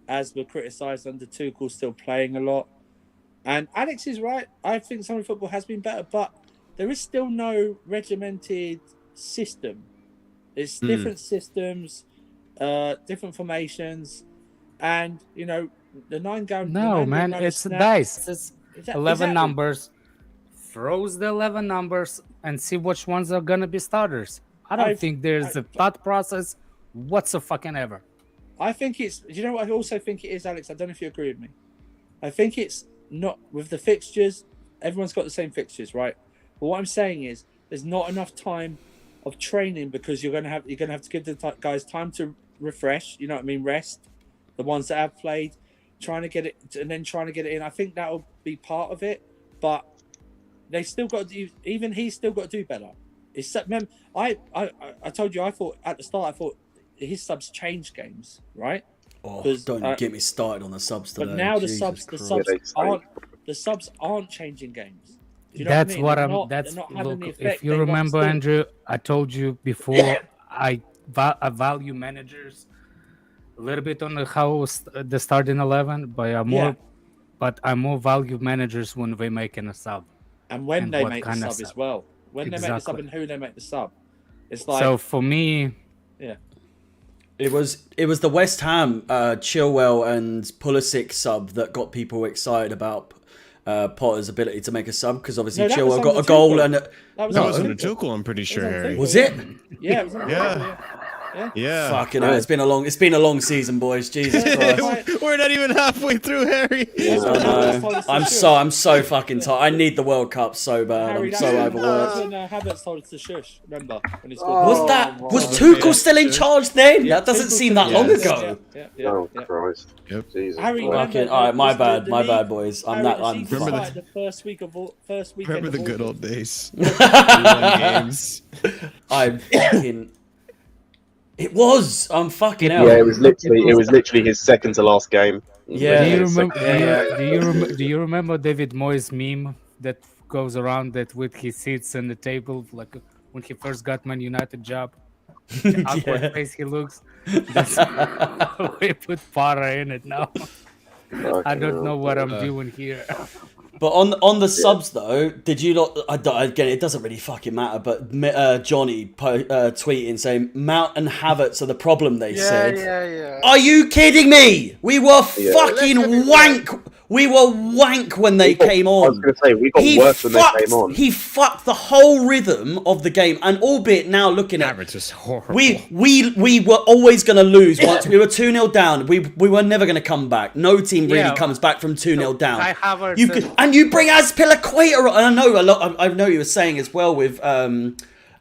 as were criticised under Tuchel, still playing a lot. And Alex is right. I think some football has been better, but there is still no regimented system. It's different systems, different formations, and the 9 game. No, man, it's dice. It's 11 numbers. Throws the 11 numbers and see which ones are gonna be starters. I don't think there's a thought process whatsoever. I think it's. You know what? I also think it is, Alex. I don't know if you agree with me. I think it's not with the fixtures. Everyone's got the same fixtures, right? But what I'm saying is, there's not enough time of training because you're gonna have to give the guys time to refresh. You know what I mean? Rest. The ones that have played, trying to get it in. I think that'll be part of it, but they still got to do. Even he's still got to do better. I told you. I thought at the start. I thought his subs changed games, right? Oh, 'Cause, don't get me started on the subs today. But now the Jesus subs aren't changing games. Do you know That's what I what mean? I'm. That's they're not having look. the If effect you they once remember, did. Andrew, I told you before. I value managers a little bit on how the starting 11, but I'm more value managers when they making a sub. And when and they what make the kind sub of as sub. well. When they make the sub Exactly. and who they make the sub. It's like So for me, It was the West Ham Chilwell and Pulisic sub that got people excited about Potter's ability to make a sub because obviously No, that was Chilwell got under a goal Tuchel. and that was That on was under Tuchel. Tuchel, I'm pretty sure, on Harry. Tuchel. was it? Yeah, it was on Yeah. Yeah. Fucking hell, it's been a long season, boys. Jesus Christ. We're not even halfway through, Harry. That's what Havertz told us to shush. I'm so fucking tired. I need the World Cup so bad. Harry, I'm that's so when- overworked. That's when Havertz told us to shush. Remember when he scored? Was Tuchel still in charge then? That doesn't seem that long ago. Oh Christ! Yep. Jesus. Harry, Christ. Fucking, all right, my bad, boys. I'm that. I'm Remember fucked. the first weekend. Remember the of good August. old days. We won games. I'm fucking. It was. I'm fucking out. Yeah, it was literally his second to last game. Yeah. do you His remember? second- Do you remember David Moyes' meme that goes around that with his seats on the table, like when he first got Man United job? The awkward face he looks. That's we put Potter in it now. I don't know what I'm doing here. But on the subs though, did you not? Again, it doesn't really fucking matter. But Johnny tweeting saying Mount and Havertz are the problem. They said. Yeah. Are you kidding me? We were Yeah. fucking wank. We were wank when they came I was on. going to say we got worse when they came on. He fucked the whole rhythm of the game, and albeit now looking at Average was horrible. we were always going to lose once we were 2-0 down. We were never going to come back. No team really Yeah. comes back from 2-0 down. Kai Havertz You could, and you bring Azpilicueta, and I know you were saying as well with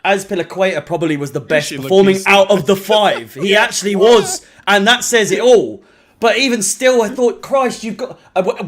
Azpilicueta probably was the best should look performing decent. out of the 5. He actually was, and that says it all. But even still, I thought, Christ, you've got.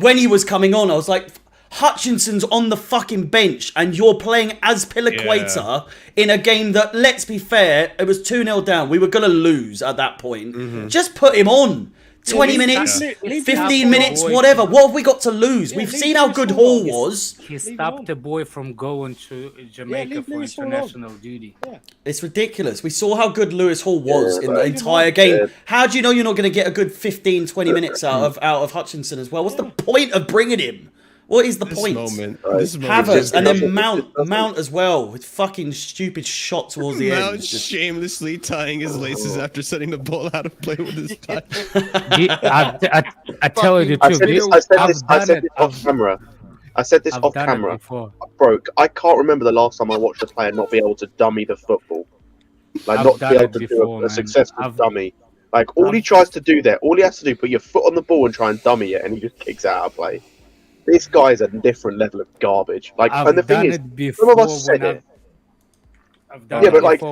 When he was coming on, I was like, Hutchinson's on the fucking bench and you're playing as Piliqueta in a game that, let's be fair, it was 2-0 down. We were going to lose at that point. Just put him on. 20 minutes, 15 minutes, whatever. What have we got to lose? We've seen how good Hall was. He stopped the boy from going to Jamaica for international duty. It's ridiculous. We saw how good Lewis Hall was in the entire game. How do you know you're not going to get a good 15, 20 minutes out of Hutchinson as well? What's the point of bringing him? What is the point? Havertz and then Mount as well with fucking stupid shot towards the end. Mount shamelessly tying his laces after setting the ball out of play with his touch. I tell you the truth. I said this off camera. I said this off camera. Bro, I can't remember the last time I watched a player not be able to dummy the football. Like, not be able to do a successful dummy. Like, all he tries to do there, all he has to do, put your foot on the ball and try and dummy it, and he just kicks it out of play. This guy's a different level of garbage. Like, and the thing is, some of us said it. Yeah, but like,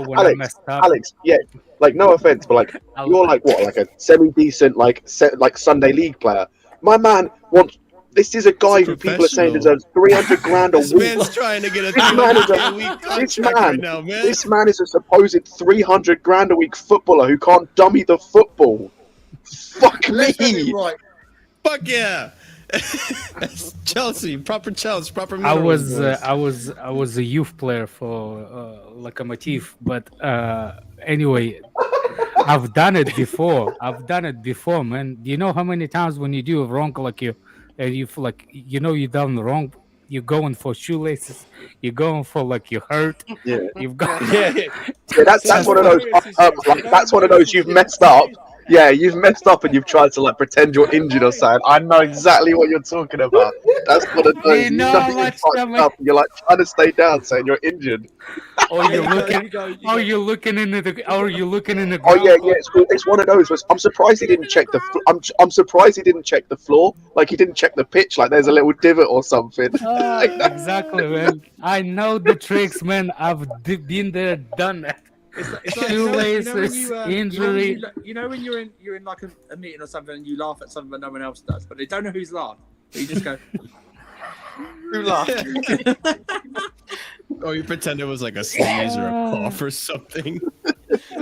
Alex, yeah, like, no offense, but like, you're like what, like a semi-decent, like Sunday league player. My man wants. This is a guy who people are saying deserves 300 grand a week. This man's trying to get a 300 grand a week contract right now, man. This man is a supposed 300 grand a week footballer who can't dummy the football. Fuck me. Fuck yeah. Chelsea, proper I was a youth player for Lokomotiv, but anyway, I've done it before, man. Do you know how many times when you do it wrong, like you feel like you done wrong, you're going for shoelaces, you're going for like you hurt. Yeah, you've got that's one of those. Like, that's one of those you've messed up. Yeah, you've messed up and you've tried to like pretend you're injured or something. I know exactly what you're talking about. That's one of those. You've fucked up and you're like trying to stay down, saying you're injured. Or you're looking in the ground. Oh yeah. It's one of those. I'm surprised he didn't check the. I'm surprised he didn't check the floor. Like he didn't check the pitch. Like there's a little divot or something. Exactly, man. I know the tricks, man. I've been there, done that. It's like shoelaces, injury. You know when you're in like a meeting or something and you laugh at something that no one else does, but they don't know who's laughed. But you just go, who laughed? Or you pretend it was like a sneeze or a cough or something.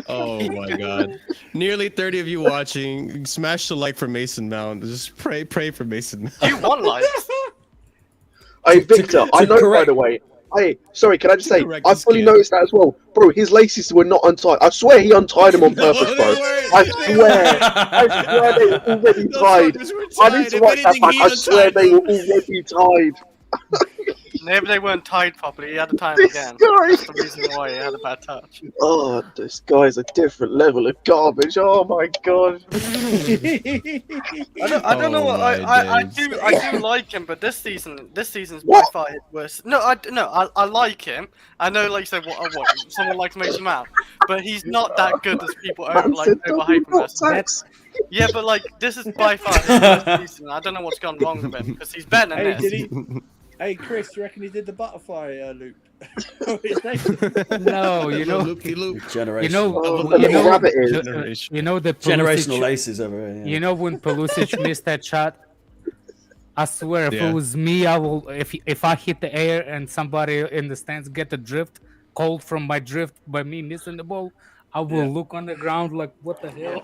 Oh my god. Nearly 30 of you watching. Smash the like for Mason Mount. Just pray for Mason Mount. You want likes? Hey Victor, I know by the way. Hey, sorry, can I just say, I fully noticed that as well. Bro, his laces were not untied. I swear he untied them on purpose, bro. I swear they were already tied. I need to watch that back. I swear they were already tied. Maybe they weren't tied properly. He had to tie them again. That's the reason why he had a bad touch. Oh, this guy's a different level of garbage. Oh my god. I don't know what I do like him, but this season's by far his worst. No, I like him. I know, like you said, what someone like Mason Mount, but he's not that good as people overhype him. Yeah, but like this is by far his worst season. I don't know what's gone wrong with him because he's better than this. Hey Chris, do you reckon he did the butterfly loop? No, the generational laces over here. You know when Pulisic missed that shot? I swear, if it was me, I will. If I hit the air and somebody in the stands get the drift, cold from my drift by me missing the ball, I will look on the ground like, what the hell?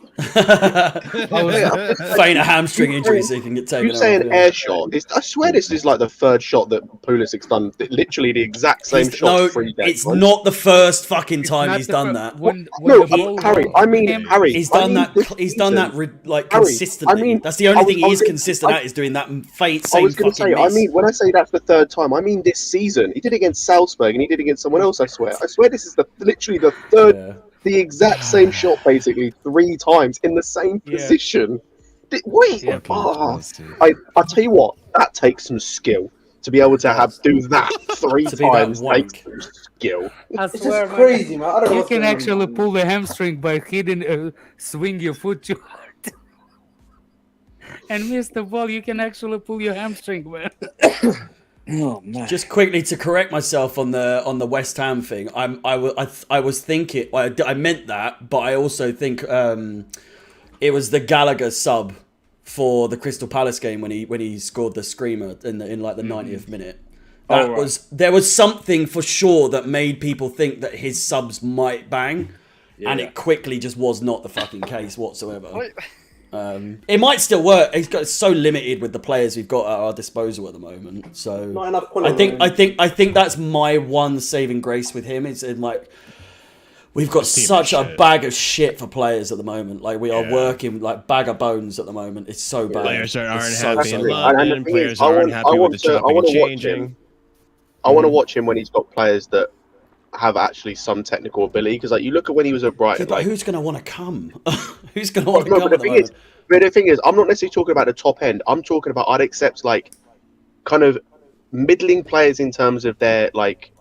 Feign a hamstring injury so you can get taken out. You say an air shot. I swear this is like the third shot that Pulisic's done. Literally the exact same shot. No, it's not the first fucking time he's done that. Harry, I mean, Harry. He's done that like consistently. I mean, that's the only thing he is consistent at is doing that same fucking miss. I mean, when I say that's the third time, I mean this season. He did it against Salzburg and he did it against someone else, I swear. I swear this is literally the third... Yeah. The exact same shot, basically, 3 times in the same position. I'll tell you what, that takes some skill to be able to do that 3 times. Takes some skill. It's just crazy, man. I don't know you can actually pull the hamstring by hitting, swing your foot too hard, and miss the ball. You can actually pull your hamstring, man. Oh, man. Just quickly to correct myself on the West Ham thing, I was thinking I meant that, but I also think it was the Gallagher sub for the Crystal Palace game when he scored the screamer in like the 90th minute. There was something for sure that made people think that his subs might bang, and it quickly just was not the fucking case whatsoever. It might still work. It's so limited with the players we've got at our disposal at the moment. So Not enough quality. I think that's my one saving grace with him. It's in like we've got such a bag of shit for players at the moment. Like we are working like bag of bones at the moment. It's so bad. Players aren't so happy in bad. London. Players aren't happy with the chopping and changing. I want to watch him when he's got players that have actually some technical ability. Because like you look at when he was at Brighton, But like who's going to want to come? Who's going to want to no, come? but the thing is, I'm not necessarily talking about the top end. I'm talking about I'd accept like kind of middling players in terms of their like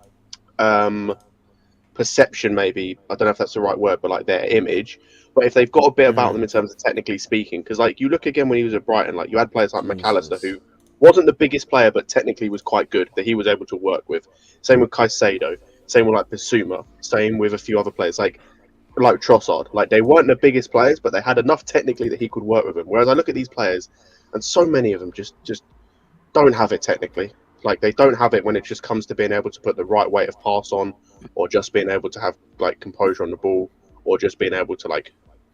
perception, maybe. I don't know if that's the right word, but like their image. But if they've got a bit about them in terms of technically speaking, because like you look again when he was at Brighton, like you had players like McAllister who wasn't the biggest player, but technically was quite good that he was able to work with. Same with Caicedo. Same with like Bissouma. Same with a few other players like Trossard. Like they weren't the biggest players, but they had enough technically that he could work with them. Whereas I look at these players, and so many of them just don't have it technically. Like they don't have it when it just comes to being able to put the right weight of pass on, or just being able to have like composure on the ball, or just being able to like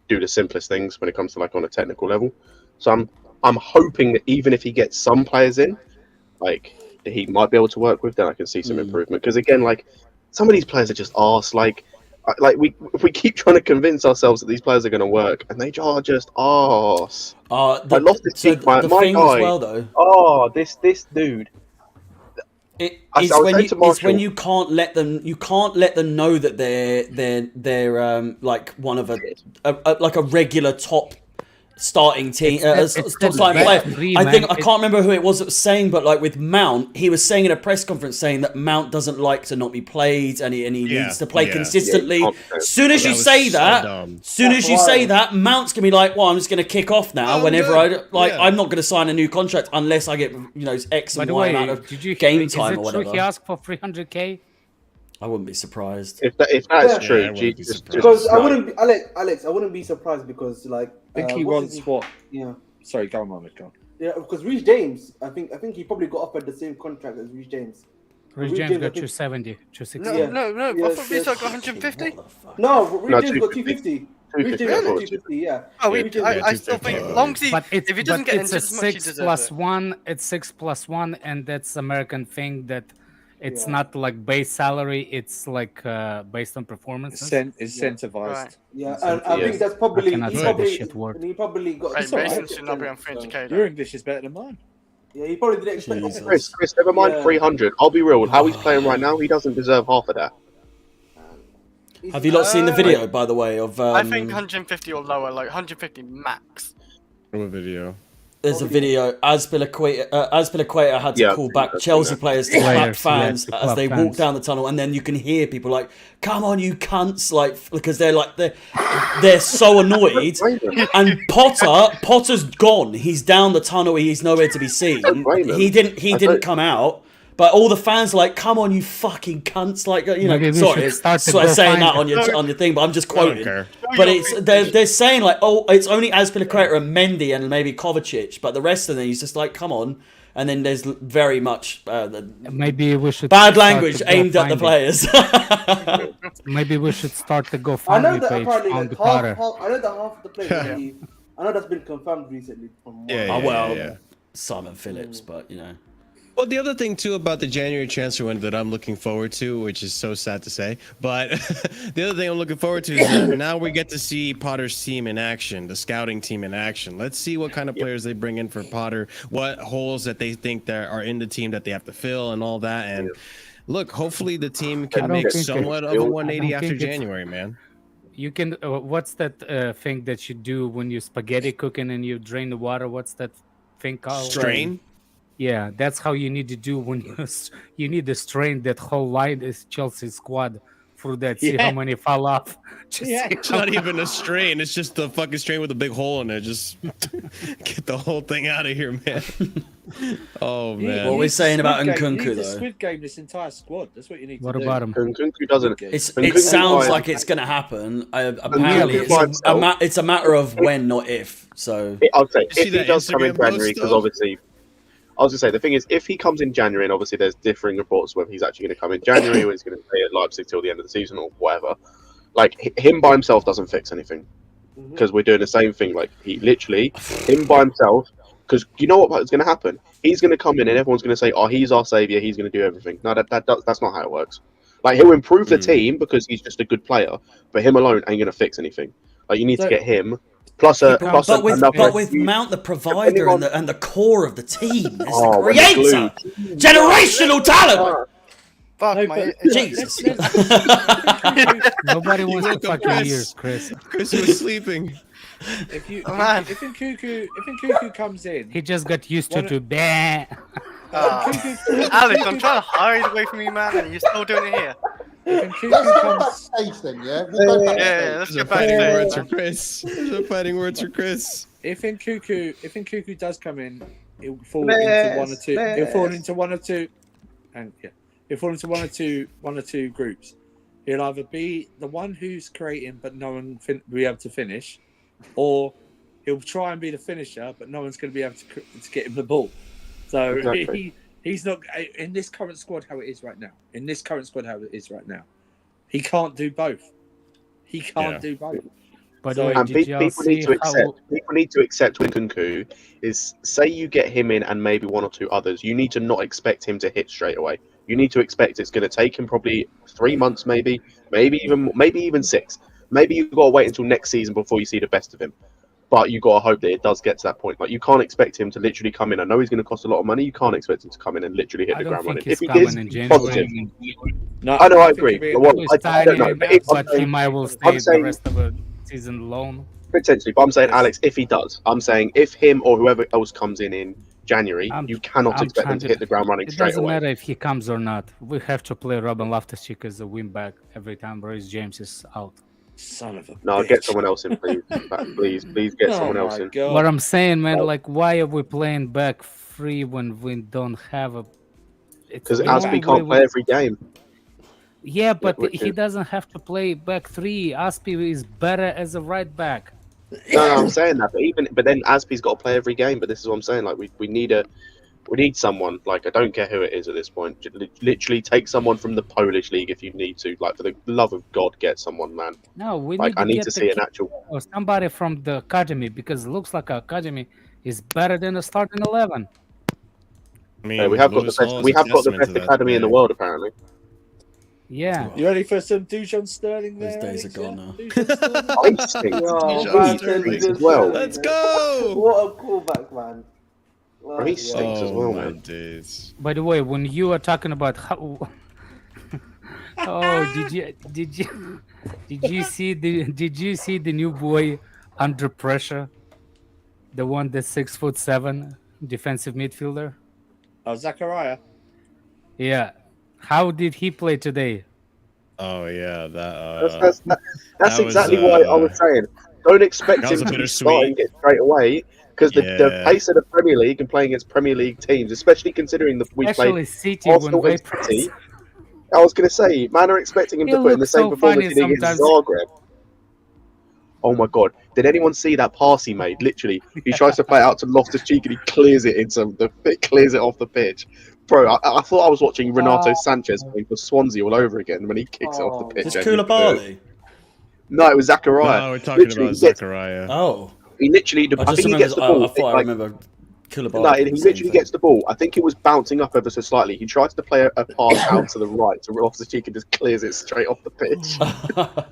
do the simplest things when it comes to like on a technical level. So I'm hoping that even if he gets some players in, like that he might be able to work with, then I can see some improvement. Because again, like some of these players are just arse. Like we keep trying to convince ourselves that these players are going to work, and they are just arse. I lost this so week, my the guy. thing as well, though. Oh, this dude. It's when you can't let them know that they're like one of a regular top starting team, top starting player. I can't remember who it was that was saying, but like with Mount, he was saying in a press conference saying that Mount doesn't like to not be played, and he needs to play consistently. Soon as you say that, Mount's gonna be like, well, I'm just gonna kick off now. I'm not gonna sign a new contract unless I get X and Y amount of game time or whatever. Did he ask for 300k? I wouldn't be surprised. If that's true, because I wouldn't be, Alex, I wouldn't be surprised because like I think he wants what? Yeah. Sorry, go on, Mohammed. Go on. Yeah, because Reece James, I think he probably got offered the same contract as Reece James. Reece James got 270, 260. No. I thought Reece got 150. No, Reece James got 250. Reece James got 250. Yeah. Oh, I still think long as if he doesn't get it's into a as much, he 6 deserves plus it. 1. It's 6 plus 1, and that's American thing that it's not like base salary. It's like based on performance. Incentivized. Right. Yeah, and I think that's probably he probably got. Right, Mason should not be on 300k. Your English is better than mine. Yeah, he probably didn't expect. Chris, never mind 300. I'll be real. How he's playing right now, he doesn't deserve half of that. Have you lot seen the video, by the way, of? I think 150 or lower, like 150 max. From a video. There's a video. Azpilicueta had to call back Chelsea players to clap fans as they walk down the tunnel, and then you can hear people like, "Come on, you cunts!" Like because they're so annoyed. And Potter's gone. He's down the tunnel. He's nowhere to be seen. He didn't come out. But all the fans are like, "Come on, you fucking cunts!" Like sorry saying that on your thing, but I'm just quoting. But they're saying like, "Oh, it's only Azpilicueta and Mendy and maybe Kovacic," but the rest of them, he's just like, "Come on." And then there's very much maybe we should bad language aimed at the players. Maybe we should start the GoFundMe page on the Potter. I know that half of the players. I know that's been confirmed recently. Simon Phillips, but you know. Well, the other thing too about the January transfer window that I'm looking forward to, which is so sad to say, but the other thing I'm looking forward to is that now we get to see Potter's team in action, the scouting team in action. Let's see what kind of players they bring in for Potter, what holes that they think that are in the team that they have to fill, and all that. And look, hopefully the team can make somewhat of a 180 after January, man. You can. What's that thing that you do when you spaghetti cooking and you drain the water? What's that thing called? Strain. Yeah, that's how you need to do when you need to strain that whole line is Chelsea squad through that. See how many fall off. It's not even a strain. It's just the fucking strain with a big hole in it. Just get the whole thing out of here, man. Oh You man. What need we're the saying about Squid Game. You Nkunku, need the though. Squid Game this entire squad. That's what you need What to do. about him? Nkunku doesn't. It Nkunku sounds by- like it's going to happen. Apparently, Nkunku by himself- it's a matter of when, not if. So I'd say see if he that does come in Instagram post, January, because though? obviously, I was gonna say the thing is, if he comes in January, and obviously there's differing reports whether he's actually going to come in January or he's going to stay at Leipzig till the end of the season or whatever. Like him by himself doesn't fix anything, because we're doing the same thing. Like he literally, him by himself, because you know what's going to happen? He's going to come in and everyone's going to say, "Oh, he's our savior. He's going to do everything." No, that's not how it works. Like he'll improve the team because he's just a good player, but him alone ain't going to fix anything. Like you need to get him plus but with another. Mount the provider and the core of the team, there's Oh, the when he's creator, generational talent. Fuck No, my but- Jesus. Nobody wants to woke up fucking Chris. hear Chris. Chris was sleeping. If Man. Nkunku comes in, He just got used to What- to bah. Alex, I'm trying to hide away from you, man, and you're still doing it here. if Let's Nkunku go comes, backstage then, yeah? We'll go Yeah, backstage. let's Those are get back fighting to words it. for Chris. Those are fighting words for Chris. if Nkunku does come in, he'll fall into one or two. He'll fall into one or two, and yeah, he'll fall into one or two groups. He'll either be the one who's creating, but no one will be able to finish, or he'll try and be the finisher, but no one's going to be able to get him the ball. So Exactly. he's not in this current squad how it is right now. He can't do both. He can't Yeah. do both. But So- wait, And did y'all people need see to accept. how? People need to accept Nkunku is say you get him in and maybe one or two others. You need to not expect him to hit straight away. You need to expect it's going to take him probably 3 months, maybe even 6. Maybe you've got to wait until next season before you see the best of him. But you got to hope that it does get to that point. Like you can't expect him to literally come in. I know he's going to cost a lot of money. You can't expect him to come in and literally hit I the don't ground think running. he's If he coming is, in January. positive. No, I know, I think agree. he'll be- But what- He's I don't know. tiny, But if I'm but he saying- might will I'm stay the saying- rest of the season alone. Potentially, but I'm saying, Yes. Alex, if he does, I'm saying if him or whoever else comes in January, I'm- you cannot I'm expect trying him to to- hit the ground running It straight doesn't away. matter if he comes or not. We have to play Robin Loftus-Cheek as a wing back every time Reece James is out. Son of a No, bitch. get someone else in, please. Please get Oh someone else my in. God. What I'm saying, man, Well- like, why are we playing back three when we don't have a? Because the only Aspie way can't play every game. Yeah, but which he is- doesn't have to play back three. Aspie is better as a right back. No, I'm saying that, but then Aspie's got to play every game. But this is what I'm saying. Like we need someone. Like I don't care who it is at this point. Literally take someone from the Polish league if you need to. Like for the love of God, get someone, man. No, we Like need I to need get to the see an kid actual. or somebody from the academy because it looks like our academy is better than the starting 11. I mean, We have got the Lewis best. Hall is We a have got the testament best to that academy in the today. world, apparently. Yeah. You ready for some Dujon Sterling there? Those days Alex, are gone yeah? now. Dujon Sterling? I stink. Oh, John man, Sterling. as well. Let's go! What a callback, man. Bro, he stinks as well, my man. days. By the way, when you are talking about how, oh, did you see the new boy under pressure, the one that's 6'7" defensive midfielder? Oh, Zachariah. Yeah, how did he play today? Oh yeah, That's that was, exactly what I was saying. Don't expect that him was a to be bittersweet. starting it straight away because the Yeah. pace of the Premier League and playing against Premier League teams, especially considering that we Especially played City when Arsenal they and press. City. I was going to say, man, are expecting him He to put in the looks same so performance funny he did against sometimes. Zagreb. Oh my God! Did anyone see that pass he made? Literally, he tries to play it out to Loftus-Cheek and he clears it clears it off the pitch. Bro, I thought I was watching Renato Sanchez playing for Swansea all over again when he kicks it off the Oh. pitch. Is this Koulibaly? No, it was Zachariah. No, we're talking Literally, about he gets- Zachariah. Oh, He literally, I I just think he remember. gets the ball. I thought I like, remember Koulibaly. No, doing he the same literally gets the ball. I think it was bouncing up ever so slightly. He tries to play a pass out to the right to Loftus-Cheek and just clears it straight off the pitch. thing.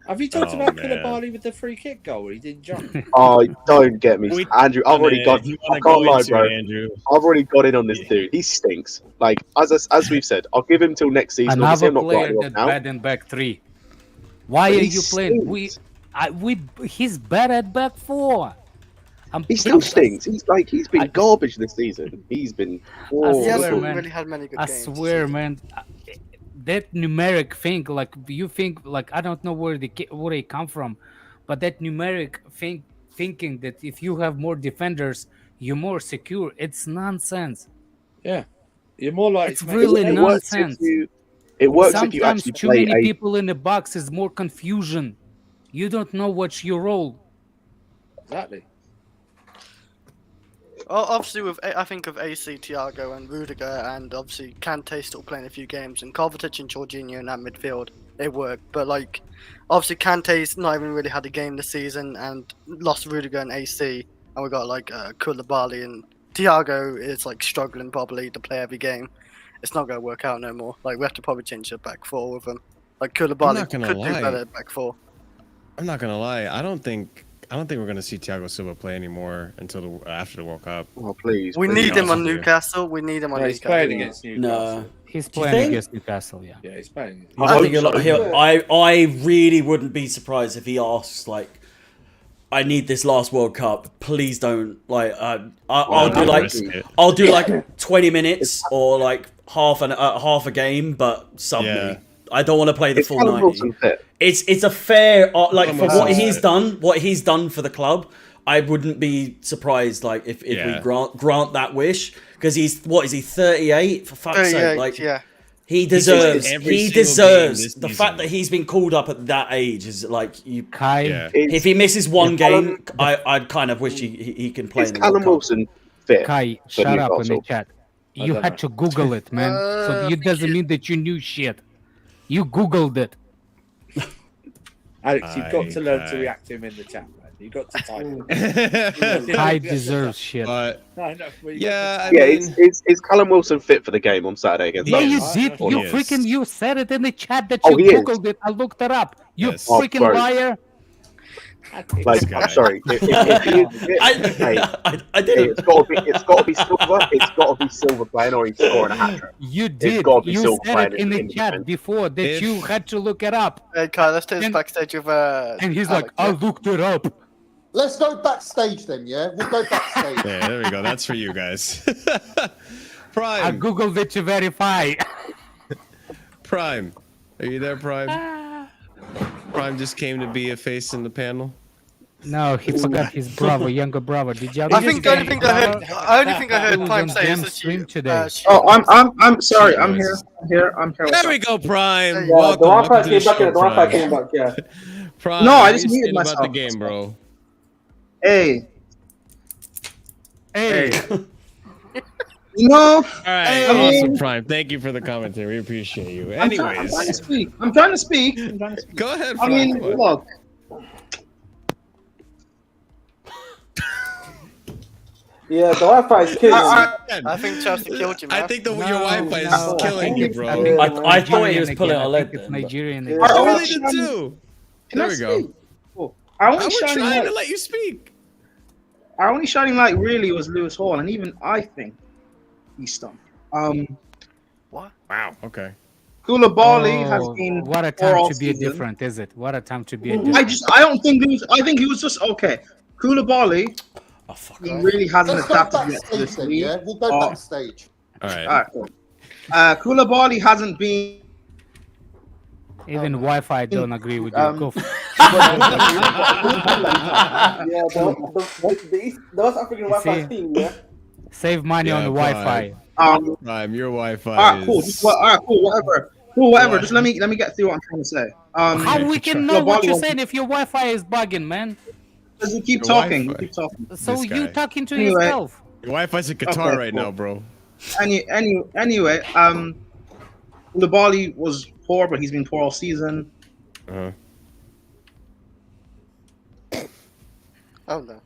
Have you talked Oh, about man. Koulibaly with the free kick goal? He didn't jump. Oh, don't get me, We- Andrew. I've already got. You I want to can't go lie, into bro. it, Andrew? I've already got in on this dude. He stinks. Like as we've said, I'll give him till next season. Obviously, Another I'm not player writing off that's now. bad in back three. Why But are he you playing? stinks. He's bad at back four. He still stinks. He's been garbage this season. He's been. He swear, hasn't man. really had many good I games. swear, man, that numeric thing, like you think, like I don't know where they come from, but that numeric thinking that if you have more defenders, you're more secure. It's nonsense. Yeah, you're more like It's really It works if nonsense. you. It works if you Sometimes actually too play many a. people in the box is more confusion. You don't know what's your role. exactly. Obviously, I think of AC, Thiago, and Rudiger, and obviously Kante still playing a few games, and Kovacic and Jorginho in that midfield, they work. But like, obviously Kante's not even really had a game this season, and lost Rudiger and AC, and we got like Koulibaly, and Thiago is like struggling probably to play every game. It's not going to work out no more. Like, we have to probably change the back four with him. Like Koulibaly could do better at back four. I'm not gonna lie. I don't think we're gonna see Thiago Silva play anymore until after the World Cup. Oh please! We please. need him on honest with you. Newcastle. We need him on No, he's Newcastle. playing against Newcastle. No. He's Do you playing think? against Newcastle, yeah. Yeah, he's playing. I think hope so. I really wouldn't be surprised if he asks like, "I need this last World Cup. Please don't like." I'll do like risk it. I'll do like 20 minutes or like half a game, but sub Yeah. me. I don't want to play the It's full Callum 90. Wilson fit. It's a fair like for Callum what Wilson. he's done for the club. I wouldn't be surprised like if Yeah. we grant that wish because he's 38 for fuck's sake 38, like. yeah. He deserves. every He single game deserves this the season. fact that he's been called up at that age is like you. Kai, Yeah. If he misses one It's Callum- game, I'd kind of wish he can play. Is in the Callum World Cup. Wilson fit? Kai, for shut up in the Newcastle? chat. I You don't had know. to Google it, man. So it doesn't mean that you knew shit. You Googled it. Alex, you've got to learn to Okay. react to him in the chat, man. You've got to type it. Kai deserves shit. But No, no, well, you yeah, I Yeah, mean, is Callum Wilson fit for the game on Saturday against? Yeah, He you is. did. Oh, You he is. freaking you said it in the chat that Oh, you he is. Googled it. I looked it up. You Yes. Oh, freaking sorry. liar. Like, This guy. I'm sorry. If he is fit, hey, I hey, didn't. it's got to be Silva. It's got to be Silva playing, or he's scoring a hat trick. You did. gotta be You Silva said playing it in the in chat defense. before that If- you had to look it up. Hey, Kai, let's take this And- backstage with And he's like, I looked it up. Let's go backstage then, yeah? We'll go backstage. yeah, there we go. That's for you guys. I Prime, Googled it to verify. Prime, are you there, Prime? Prime just came to be a face in the panel. No, he forgot his brother, younger brother. Did you? I think the only thing I heard, He was Prime on say damn is that stream she, today. Oh, I'm sorry. I'm here. I'm here. There we go, Prime. Yeah, Welcome, the Wi-Fi welcome to came the back. show, The Wi-Fi Prime. came back. Yeah. Prime, No, I what are just you muted saying about the myself. game, bro. Hey, Hey, you know, All right, I awesome, mean- Prime. Thank you for the commentary. We appreciate you. I'm trying to Anyways, speak. I'm trying to speak. go ahead. I Prime. mean, Come on. look. Yeah, the Wi-Fi is killing. I think Chelsea killed you, man. I think your No, Wi-Fi no, is I killing think you, it's- bro. I think it's I thought he was Nigerian pulling again. a I leg think it's then, but- Nigerian Yeah. again. I Oh, really did too. Can There I we go. speak? Cool. I I only was shining trying to light. let you speak. Our only shining light really was Lewis Hall, and even I think he's stunk. Wow. Okay. Koulibaly has Oh, been what a poor time all to be season. different, is it? What a time to be different. I don't think he was. I think he was just okay. Koulibaly, Oh fuck. he really hasn't Let's go adapted yet to backstage this then, league. yeah? We'll go Oh. backstage. All right. All right, cool. Koulibaly hasn't been. Even Wi-Fi don't agree with you. Go for Yeah, the West African Wi-Fi see? team. Yeah. Save money on the Yeah, Wi-Fi. Prime, your Wi-Fi All right, cool. is. Just, all right, cool. Whatever. Cool, whatever. What? Just let me get through what I'm trying to say. How we try. can know what Koulibaly you're was- saying if your Wi-Fi is bugging, man? Because you keep Your talking. You Wi-Fi. keep talking. So This you guy. talking to Anyway. yourself. Your Wi-Fi's in Qatar Okay, right cool. now, bro. Anyway, Koulibaly was poor, but he's been poor all season. Uh-huh. Oh no.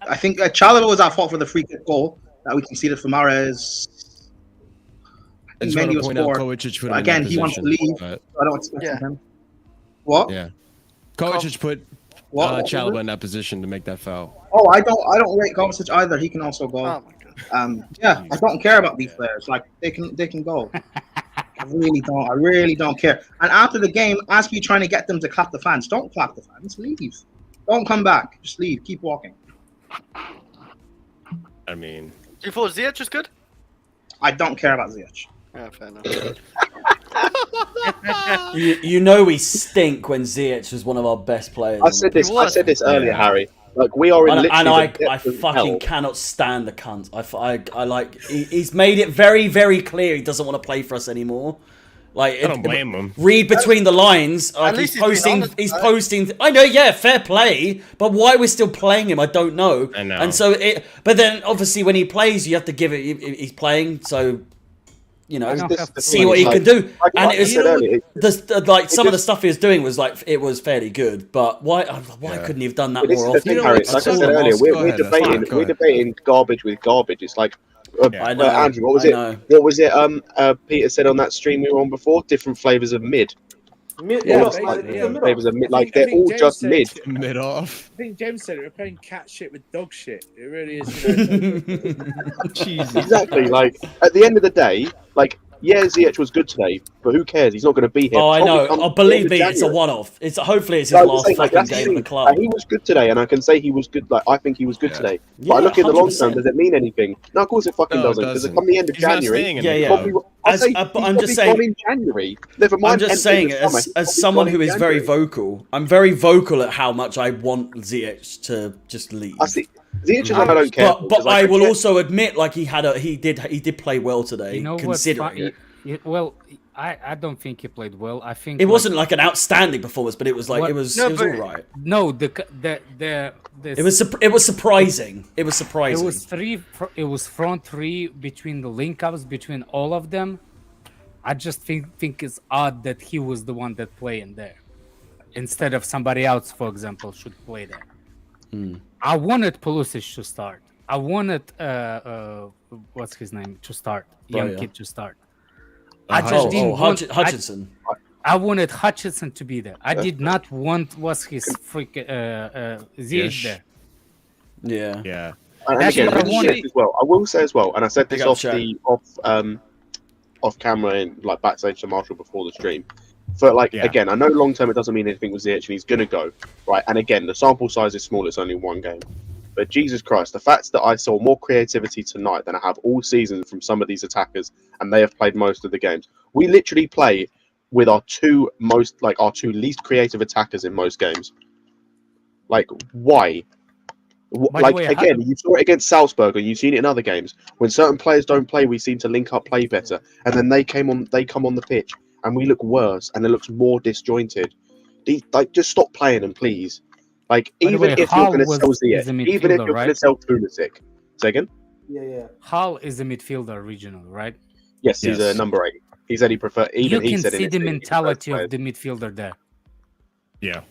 I think Chalobah was at fault for the free kick goal that we conceded for Mahrez. I just want Mendy to was point out poor. Kovacic put him Again, in that he wants to position, leave. but- So I don't expect Yeah. him. What? yeah. Kovacic put What? Chalobah in that position to make that foul. Oh, I don't rate Kovacic either. He can also go. Oh my god. Yeah, I don't care about these players. Like they can go. I really don't care. And after the game, as we trying to get them to clap the fans, don't clap the fans. Leave. Don't come back. Just leave. Keep walking. I mean, Do you thought Ziyech was good? I don't care about Ziyech. Yeah, fair enough. You know we stink when Ziyech was one of our best players. I said this. I said this earlier, Yeah. Harry. Like we are in literally And the I depths of fucking hell. cannot stand the cunt. I like. He's made it very, very clear he doesn't want to play for us anymore. Like, I don't blame him. Read between the lines. Like, least he's he's been posting. honest, He's right? posting. I know, yeah, fair play. But why we're still playing him, I don't know. I know. And so But then obviously when he plays, you have to give it. He's playing, so you know, see what he can do. And it was like some of the stuff he was doing was like it was fairly good. But why couldn't he have done that But this more is the often? thing, Harry. Like I said earlier, we're debating garbage with garbage. It's like, I know, Andrew, what was I it? know. What was it? Peter said on that stream we were on before. Different flavors of mid. Flavors of mid. Like they're all just mid. Mid off. I think James said it. We're playing cat shit with dog shit. It really is. Jesus. Exactly. Like at the end of the day, like yeah, Ziyech was good today, but who cares? He's not going to be here. Oh, I know. Probably Oh, come believe the end me, of it's a January. one-off. Hopefully it's his So I'm last saying, like, fucking that's the game of the thing. club. He was good today, and I can say he was good. Like I think he was good today. But Yeah, I look in the long term. 100%. Does it mean anything? No, of course it fucking No, it doesn't. Because doesn't. come the end of He's not January, staying in Yeah, the yeah. club. but I'm just saying. In January. Never mind. I'm just end saying, of the summer, as he's probably someone gone who in is very January. vocal, I'm very vocal at how much I want Ziyech to just leave. I see. Ziyech is like I don't care. But because, like, I will care. also admit, like he did play well today. You know what's considering funny? Well, I don't think he played well. I think it wasn't like an outstanding performance, but it was like What- it was No, all but- right. no It was surprising. It was surprising. It was front three between the link ups between all of them. I just think it's odd that he was the one that playing there instead of somebody else, for example, should play there. I wanted Pulisic to start. I wanted what's his name to start, young kid to start. I just didn't want Hutchinson. I wanted Hutchinson to be there. I did not want his freak Ziyech there. Yeah. Yeah. And That's again, what I I will wanted. say as well. I will say as well, and I said this Big up, off Shaq. the off camera and like backstage to Marshall before the stream. For like Yeah. again, I know long term it doesn't mean anything with Ziyech, and he's gonna go right. And again, the sample size is small; it's only one game. But Jesus Christ, the fact that I saw more creativity tonight than I have all season from some of these attackers, and they have played most of the games. We literally play with our two least creative attackers in most games. Like why? By the Like way, again, you saw it against Salzburg, and you've seen it in other games. When certain players don't play, we seem to link up play better, and then they come on the pitch, and we look worse, and it looks more disjointed. Like, just stop playing them, please. Like, By the even way, if you're Hall going to was- sell is a Ziyech, even if midfielder, you're going to right? sell Pulisic, say again? Yeah. Hall is a midfielder, regional, right? Yes, he's a Yes. number 8. He said he prefer. Even You he can said in see his the thing, he mentality prefers of the midfielder there. Yeah.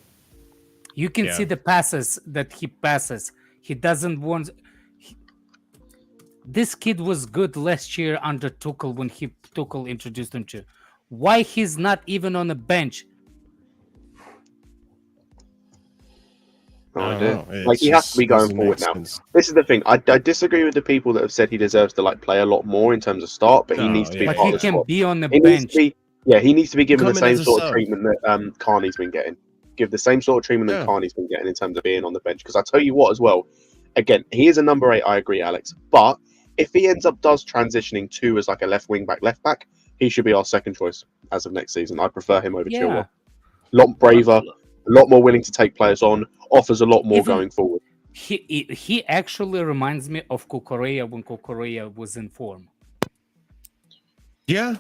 You can Yeah. see the passes that he passes. He doesn't want. This kid was good last year under Tuchel when Tuchel introduced him to. Why he's not even on the bench? No I don't idea. know. It's Like, he has to be just going doesn't forward make now. sense. This is the thing. I disagree with the people that have said he deserves to like play a lot more in terms of start, but he No, needs to be yeah, But part he of the can squad. be on the He needs bench. to be, he needs to be given the Come in same as a sort of sub. treatment that Carney's been getting. Give the same sort of treatment that Yeah. Carney's been getting in terms of being on the bench. Because I tell you what, as well, again, he is a number 8. I agree, Alex. But if he does transitioning to as like a left wing back, he should be our second choice as of next season. I prefer him over Yeah. Chilwell. A lot braver, a lot more willing to take players on, offers a lot more Even- going forward. He actually reminds me of Cucurella when Cucurella was in form. Yeah.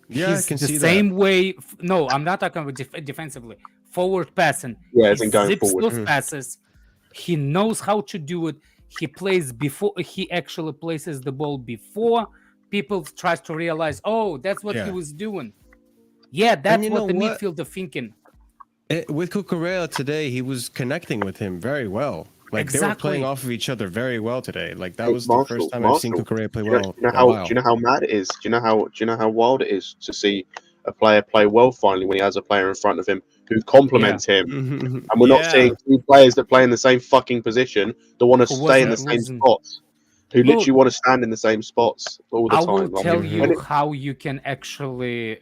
Yeah, He's I can the see same that. way. No, I'm not talking about defensively. Forward passing. Yeah, he as in going zips forward. those passes. He knows how to do it. He plays before. He actually places the ball before people tries to realize. Oh, that's what he Yeah. was doing. Yeah, that's you what know the what? midfielder thinking. With Cucurella today, he was connecting with him very well. Like they were playing Exactly. off of each other very well today. Like that Hey, was the first time I've seen Cucurella play Do you know, well. do you know in a how while. do you know how mad it is? Do you know how wild it is to see a player play well finally when he has a player in front of him who complements him, and we're not seeing two players that play in the same fucking position that want to Who stay in the wasn't same losing. spots, who Look, literally want to stand in the same spots all the I time. will Like, tell when you it- how you can actually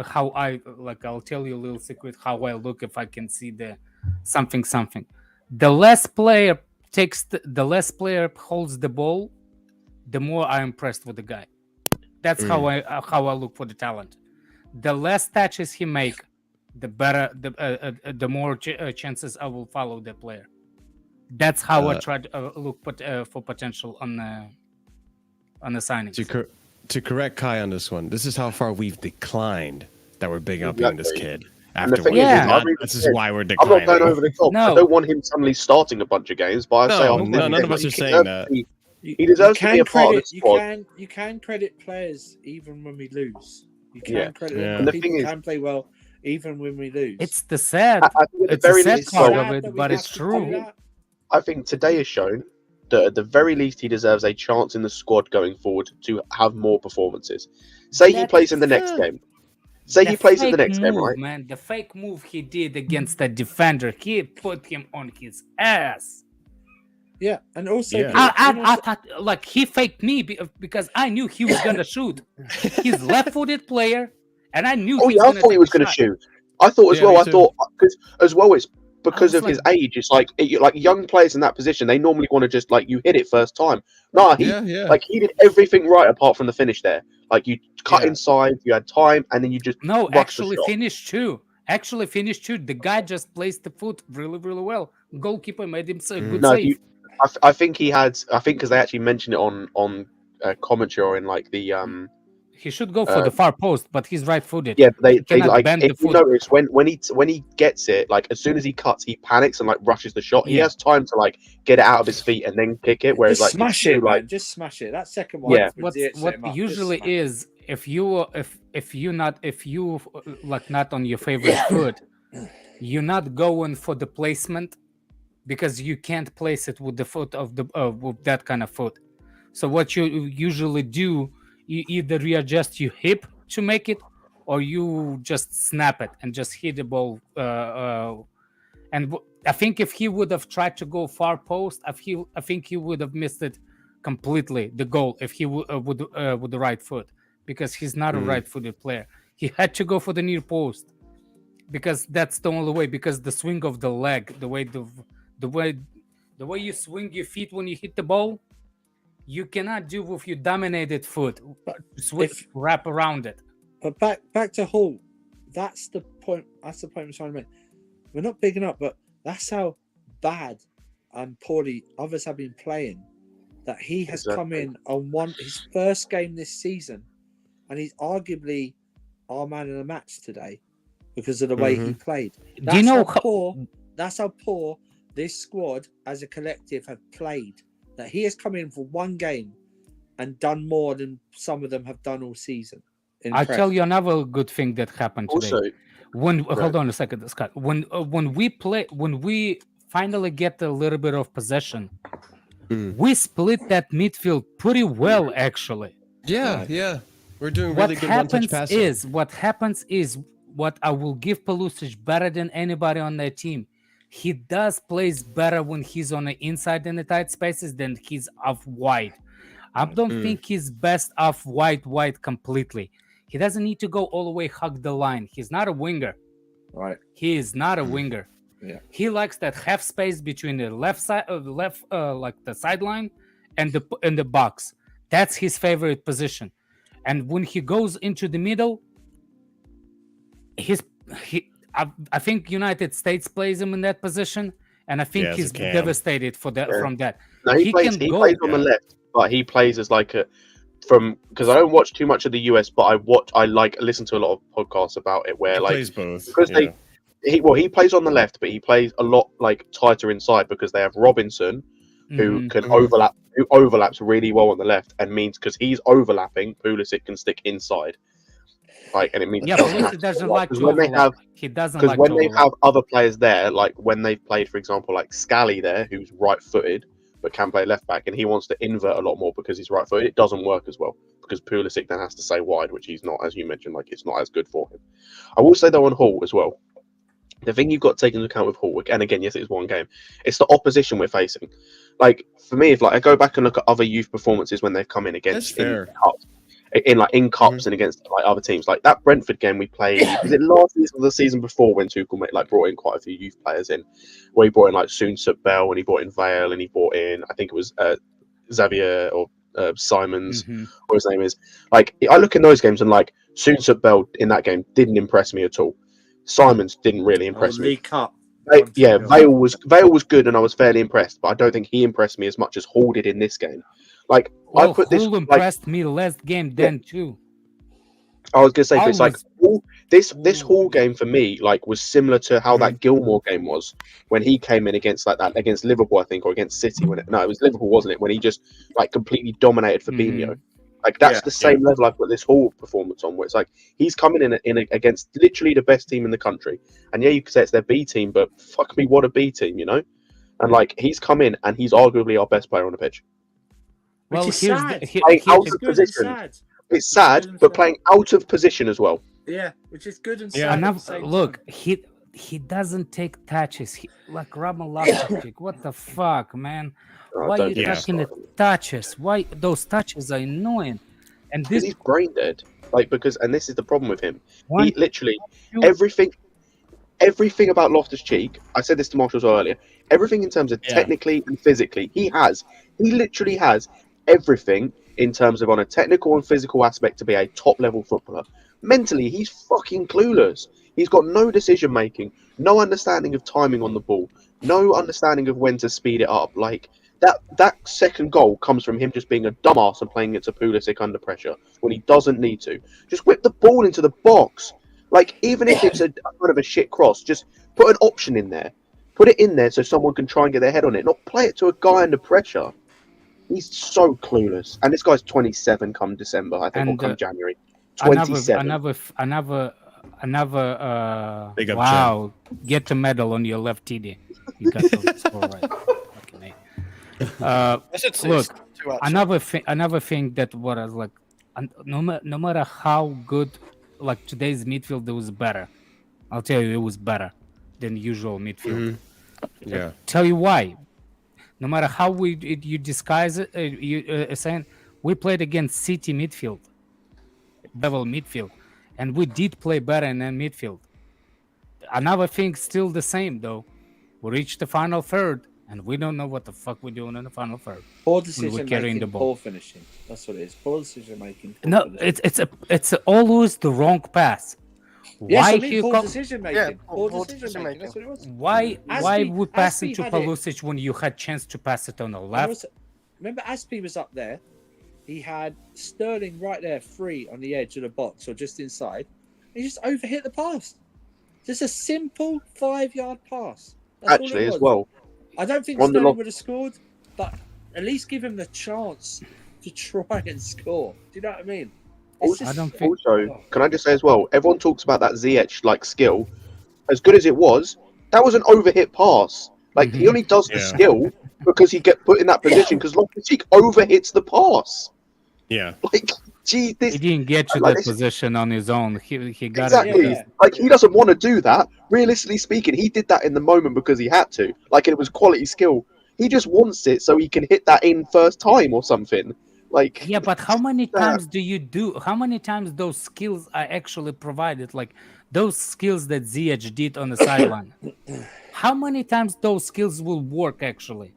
how I like. I'll tell you a little secret how I look if I can see the something. The less player the less player holds the ball, the more I'm impressed with the guy. That's how I look for the talent. The less touches he make, the better. The more chances I will follow the player. That's how I tried to look for potential on the signings. To correct Kai on this one, this is how far we've declined that we're big up on this kid. And the thing Afterwards, is, this is why we're I'm declining. not going over the top. I don't want him suddenly starting a bunch of games, but I say none of us are saying that. He deserves to be a part of the squad. You can credit players even when we lose. You can credit them. And the thing People can play well even when we lose. It's the sad. It's the sad part of it, but it's true. I think today has shown that at the very least he deserves a chance in the squad going forward to have more performances. Say he plays in the next game. Say he plays in the next game, right? Man, the fake move he did against the defender, he put him on his ass. Yeah, and also I thought like he faked me because I knew he was gonna shoot. He's left-footed player, and I knew. I thought he was gonna shoot. I thought as well. I thought because as well it's because of his age. It's like young players in that position. They normally want to just like you hit it first time. No, he did everything right apart from the finish there. Like you cut inside, you had time, and then you just actually finished too. The guy just placed the foot really, really well. Goalkeeper made him a good save. I think he had. I think because they actually mentioned it on commentary or in like the He should go for the far post, but he's right-footed. Yeah, they like if you notice when he gets it, like as soon as he cuts, he panics and like rushes the shot. He has time to like get it out of his feet and then kick it. Whereas just like smash it, man. Just smash it. That second one. Yeah. What usually is if you like not on your favorite foot, you're not going for the placement because you can't place it with the foot of the with that kind of foot. So what you usually do, you either readjust your hip to make it, or you just snap it and just hit the ball. And I think if he would have tried to go far post, I think he would have missed it completely, the goal, if he would with the right foot, because he's not a right-footed player. He had to go for the near post because that's the only way. Because the swing of the leg, the way you swing your feet when you hit the ball, you cannot do with your dominated foot. Wrap around it. But back to Hull. That's the point. That's the point I'm trying to make. We're not bigging up, but that's how bad and poorly others have been playing. That he has come in on his first game this season, and he's arguably our man of the match today because of the way he played. Do you know That's how poor this squad as a collective have played. That he has come in for one game and done more than some of them have done all season. I'll tell you another good thing that happened today. Hold on a second, Scott. When we finally get a little bit of possession, we split that midfield pretty well, actually. Yeah. We're doing really good one-touch passing. What happens is what I will give Pulisic better than anybody on their team. He does plays better when he's on the inside in the tight spaces than he's off wide. I don't think he's best off wide completely. He doesn't need to go all the way hug the line. He's not a winger. Right. He is not a winger. Yeah. He likes that half space between the left side of like the sideline and the box. That's his favorite position. And when he goes into the middle, I think United States plays him in that position, and I think he's devastated from that. No, he plays on the left, but he plays as like because I don't watch too much of the US, but I listen to a lot of podcasts about it where he plays both because he plays on the left, but he plays a lot like tighter inside because they have Robinson who can overlap, who overlaps really well on the left, and means because he's overlapping, Pulisic can stick inside. And it means Pulisic doesn't like to overlap. He doesn't like to overlap. Because when they have other players there, like when they've played, for example, like Scally there, who's right-footed but can play left back, and he wants to invert a lot more because he's right-footed, it doesn't work as well because Pulisic then has to stay wide, which he's not, as you mentioned, like it's not as good for him. I will say though on Hull as well, the thing you've got to take into account with Hull, and again, yes, it is one game, it's the opposition we're facing. Like for me, if I go back and look at other youth performances when they've come in against in cups and against like other teams, like that Brentford game we played. Was it last season or the season before when Tuchel brought in quite a few youth players in? Where he brought in like Soonsup Bell, and he brought in Vale, and he brought in I think it was Xavier or Simons, what his name is. Like I look in those games and like Soonsup Bell in that game didn't impress me at all. Simons didn't really impress me. League Cup. Yeah, Vale was good, and I was fairly impressed. But I don't think he impressed me as much as Hall did in this game. Like Well, I put this, Hull impressed me last game then too. I was gonna say, but it's like this Ooh. Hall game for me, like, was similar to how that Gilmore game was when he came in against against Liverpool, I think, or against City. It was Liverpool, wasn't it? When he just like completely dominated Fabinho. Like that's the same level I put this Hall performance on, where it's like he's coming in against literally the best team in the country, and yeah, you could say it's their B team, but fuck me, what a B team, you know? And like he's come in and he's arguably our best player on the pitch. Well, Which is here's sad. Playing out It's of good and position. sad. It's sad, but playing out of position as well. Yeah, which is good and sad. Yeah. at the same Look, time. he doesn't take touches. Like Robin Loftus-Cheek. What the fuck, man? Oh, Why don't you get me taking the started. touches? Why those touches are annoying? And Because this he's brain dead. Like and this is the problem with him. one, He literally you- everything about Loftus-Cheek. I said this to Marshall as well earlier. Everything in terms of technically and physically, he literally has everything in terms of on a technical and physical aspect to be a top level footballer. Mentally, he's fucking clueless. He's got no decision making, no understanding of timing on the ball, no understanding of when to speed it up. Like that second goal comes from him just being a dumbass and playing it to Pulisic under pressure when he doesn't need to. Just whip the ball into the box. Like, even if it's a kind of a shit cross, just put an option in there. Put it in there so someone can try and get their head on it. Not play it to a guy under pressure. He's so clueless. And this guy's 27 come December, I think, or come January. 27. Another Big up, wow, get the medal on your left TD. You got the score right. Fucking A. I should say Look, two, actually. another thing that was like, no matter how good, like today's midfield was better. I'll tell you, it was better than usual midfield. Yeah. Tell you why. No matter how you disguise it, saying we played against City midfield, level midfield, and we did play better in that midfield. Another thing, still the same though. We reached the final third, and we don't know what the fuck we're doing in the final third. Poor we're decision carrying making, the ball. poor finishing. That's what it is. Poor decision making. No, it's always the wrong pass. Yes, Why I mean, he poor co- decision making. Yeah, poor poor decision making. That's what it was. Why Aspie- we passing Aspie to had it. Pulisic when you had chance to pass it on the And left? also, remember, Aspie was up there. He had Sterling right there, free on the edge of the box or just inside. He just overhit the pass. Just a simple 5-yard pass. That's all Actually, it as was. well. I don't think on the Sterling lo- would have scored, but at least give him the chance to try and score. Do you know what I mean? It's I just- don't think- Also, can I just say as well, everyone talks about that Ziyech like skill. As good as it was, that was an overhit pass. Like, he only does the Yeah. skill because he get put in that position because Loftus-Cheek overhits the pass. Yeah. Like, gee, this He didn't get to like that this- position on his own. He got exactly. it. Yeah. Like, he doesn't want to do that. Realistically speaking, he did that in the moment because he had to. Like, it was quality skill. He just wants it so he can hit that in first time or something. Like, Yeah, but how many times do you do? How many times those skills are actually provided? Like those skills that Ziyech did on the sideline. How many times those skills will work actually?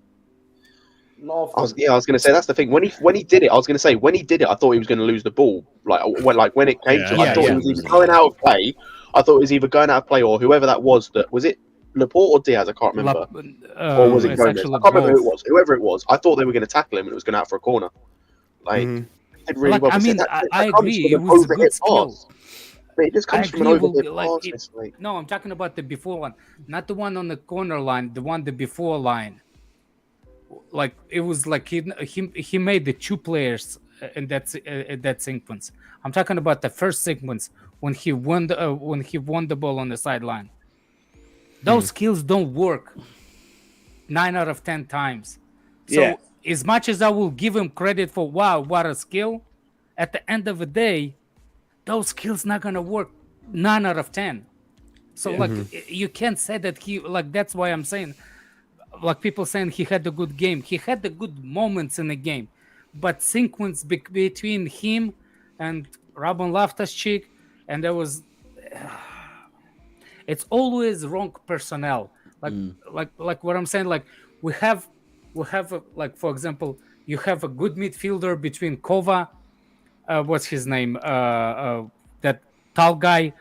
Not I often. was going to say that's the thing. When he did it, I was going to say when he did it, I thought he was going to lose the ball. Like when it came to, it, I Yeah, thought yeah. he was either going out of play. I thought it was either going out of play or whoever that was. That was it, Laporte or Diaz? I can't remember. Or was it it's Gomez? I actually can't remember who it both. was. Whoever it was, I thought they were going to tackle him and it was going out for a corner. Like, Mhm. he did really Like, well. I But mean, that I comes agree, from it an was a good overhit skill. pass. But it just I comes from an agree, overhit like, pass. it- It's like, No, I'm talking about the before one, not the one on the corner line, the before line. Like it was like he made the two players in that sequence. I'm talking about the first sequence when he won the ball on the sideline. Those skills don't work 9 out of 10 times. So Yeah. as much as I will give him credit for wow, what a skill, at the end of the day, those skills not gonna work 9 out of 10. So like you can't say that he like that's why I'm saying like people saying he had a good game. He had the good moments in the game, but sequence between him and Robin Loftus-Cheek, and there was it's always wrong personnel. Like what I'm saying. Like we have like for example, you have a good midfielder between Kova, what's his name, that tall guy,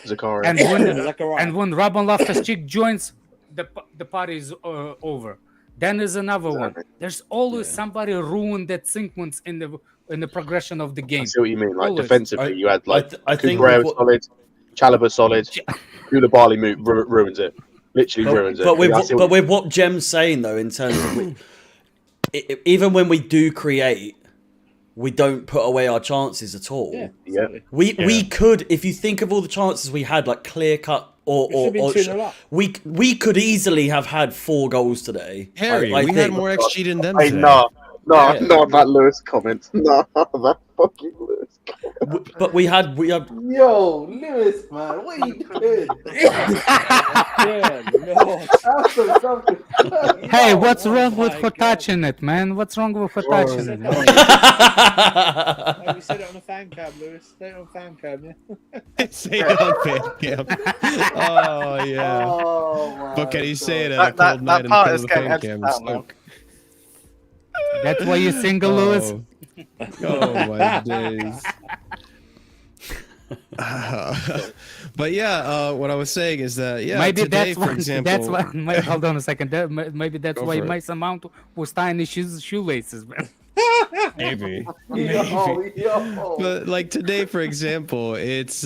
Zakaria. and when Zachariah. and when Robin Loftus-Cheek joins, the party is over. Then there's another one. There's always somebody ruined that sequence in the progression of the game. I see what you mean. Like Always. defensively, you had like I think Cucurella what- solid, Chalobah solid, Koulibaly ruins it. Literally ruins it. But That's with what Jem's saying though, in terms of even when we do create, we don't put away our chances at all. Yeah. We could, if you think of all the chances we had, like clear cut or we could easily have had 4 goals today. Harry, I we had think. more XG than them Hey, today. no, that Lewis comment. No, that fucking Lewis comment. But we had Yo, Lewis, man, what are you doing? Yeah, no. Hey, what's wrong with touching it, man? What's wrong with touching it? Oh, you said it on a fan cam, Lewis. Say it on fan cam, yeah. Say it on fan cam. Oh yeah. Oh, my But can you say it That- at a that- cold night that in part front is of the getting fan edited cam? out, man. Soak. That's why you're single, Lewis. Oh my days. But yeah, what I was saying is that Maybe today, that's for why. example, That's why. Hold on a second. Maybe that's Go why for it. Mason Mount was tying his shoelaces, man. maybe. Yo. But like today, for example, it's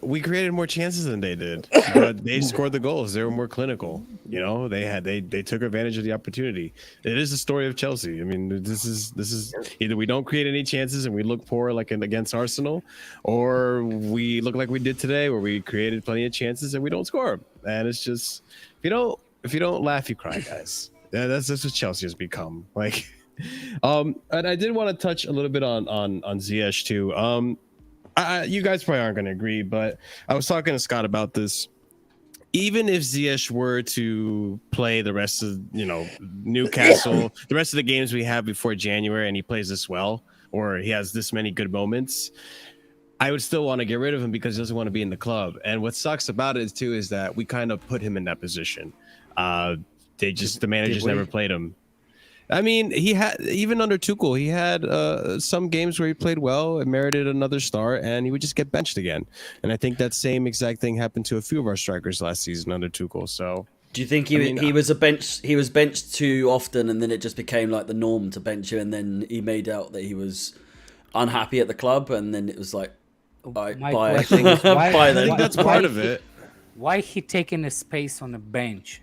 we created more chances than they did, but they scored the goals. They were more clinical. You know, they took advantage of the opportunity. It is the story of Chelsea. I mean, this is either we don't create any chances and we look poor like against Arsenal, or we look like we did today, where we created plenty of chances and we don't score. And it's just if you don't laugh, you cry, guys. That's what Chelsea has become. Like, and I did want to touch a little bit on Ziyech too. You guys probably aren't going to agree, but I was talking to Scott about this. Even if Ziyech were to play the rest of, Newcastle, the rest of the games we have before January, and he plays this well, or he has this many good moments, I would still want to get rid of him because he doesn't want to be in the club. And what sucks about it too is that we kind of put him in that position. The managers never played him. I mean, he had, even under Tuchel, he had some games where he played well and merited another start, and he would just get benched again. And I think that same exact thing happened to a few of our strikers last season under Tuchel. So, do you think he was benched too often, and then it just became like the norm to bench him, and then he made out that he was unhappy at the club, and then it was like, bye. I think that's part of it. Why he taking a space on the bench?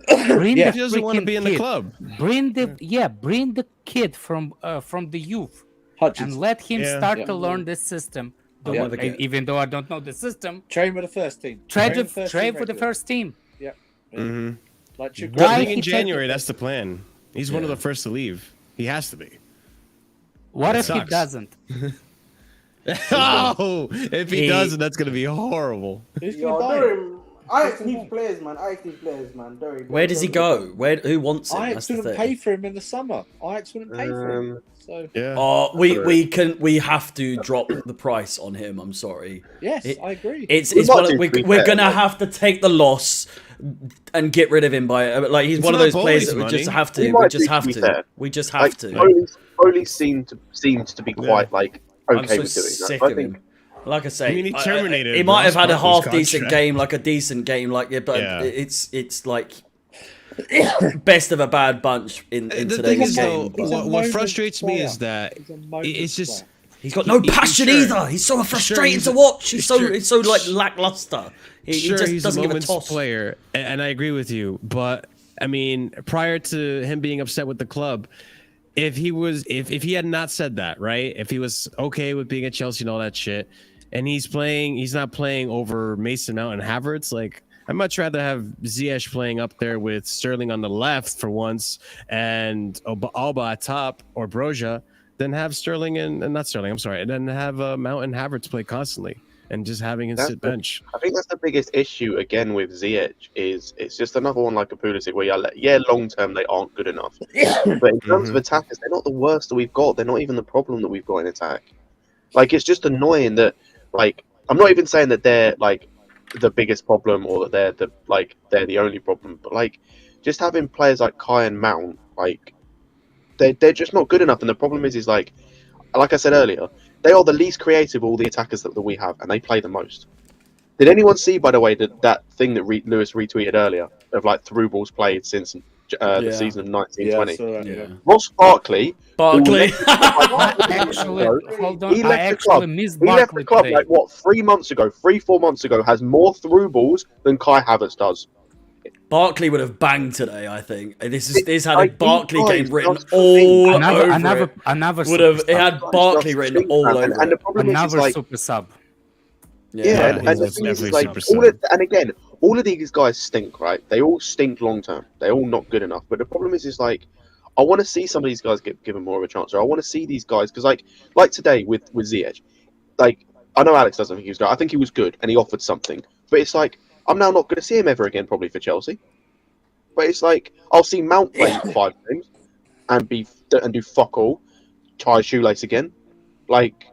He doesn't want to be in the club. Bring the kid from the youth Hutchinson. and let him start to learn the system. Even though I don't know the system, Train with the first team. train for the first team. Yeah. Mm-hmm. Like Why in he January, take- that's the plan. He's one of the first to leave. He has to be. What That if he sucks. doesn't? Oh, if he doesn't, that's gonna be horrible. Who's Yo, gonna buy him? Durham, Ajax need players, man. Durham. Where does he go? Who wants him? Ajax That's the wouldn't thing. pay for him in the summer. Ajax wouldn't pay for him. So Yeah. Oh, we have to drop the price on him. I'm sorry. yes, I agree. It's We one might of, do, to be we're fair. gonna have to take the loss and get rid of him by like he's It's one of not those players that Bowley's we just money. have to. We We might just do, have to be to. fair. We just have Like to. Foley seemed to be quite like I'm okay so with doing that. sick I of think him. Like I say, I mean, he terminated he might have had a Ross Barkley's half decent contract. game, like a decent game, like but Yeah. it's like best of a bad bunch in The thing today's is, game. though, but what frustrates me is that He's a moment it's just he's got no passion sure. either. He's so frustrating he's to a- watch. He's sure. so like lackluster. He sure, just he's doesn't a give a moment's toss. player, and I agree with you. But I mean, prior to him being upset with the club, if he had not said that, right? If he was okay with being at Chelsea and all that shit, and he's not playing over Mason Mount and Havertz, like I'd much rather have Ziyech playing up there with Sterling on the left for once and Alba at top or Broja than have Sterling and not Sterling. I'm sorry, and then have Mount and Havertz play constantly and just having him sit bench. I think that's the biggest issue again with Ziyech is it's just another one like a Pulisic where long term they aren't good enough. But in terms of attackers, they're not the worst that we've got. They're not even the problem that we've got in attack. Like it's just annoying that like I'm not even saying that they're like the biggest problem or that they're the only problem, but like just having players like Kai and Mount, like they're just not good enough. And the problem is like I said earlier, they are the least creative of all the attackers that we have, and they play the most. Did anyone see, by the way, that thing that Lewis retweeted earlier of like through balls played since the season of 1920? Yeah. Ross Barkley. Barkley. Actually, hold on. He I left the actually club. missed He left Barkley the club today. like what 3-4 months ago. Has more through balls than Kai Havertz does. Barkley would have banged today, I think. This had a Like, Barkley these game guys written just all Another, over another, it. another Would have. super It sub. had Barkley written all over And the it. problem is, Another like, super sub. yeah, he and the was thing is, definitely like, super sub. and again, all of these guys stink, right? They all stink long term. They're all not good enough. But the problem is like, I want to see some of these guys get given more of a chance. Or I want to see these guys because, like today with Ziyech, like I know Alex doesn't think he was good. I think he was good and he offered something. But it's like I'm now not going to see him ever again, probably for Chelsea. But it's like I'll see Mount play 5 games and do fuck all, tie a shoelace again, like,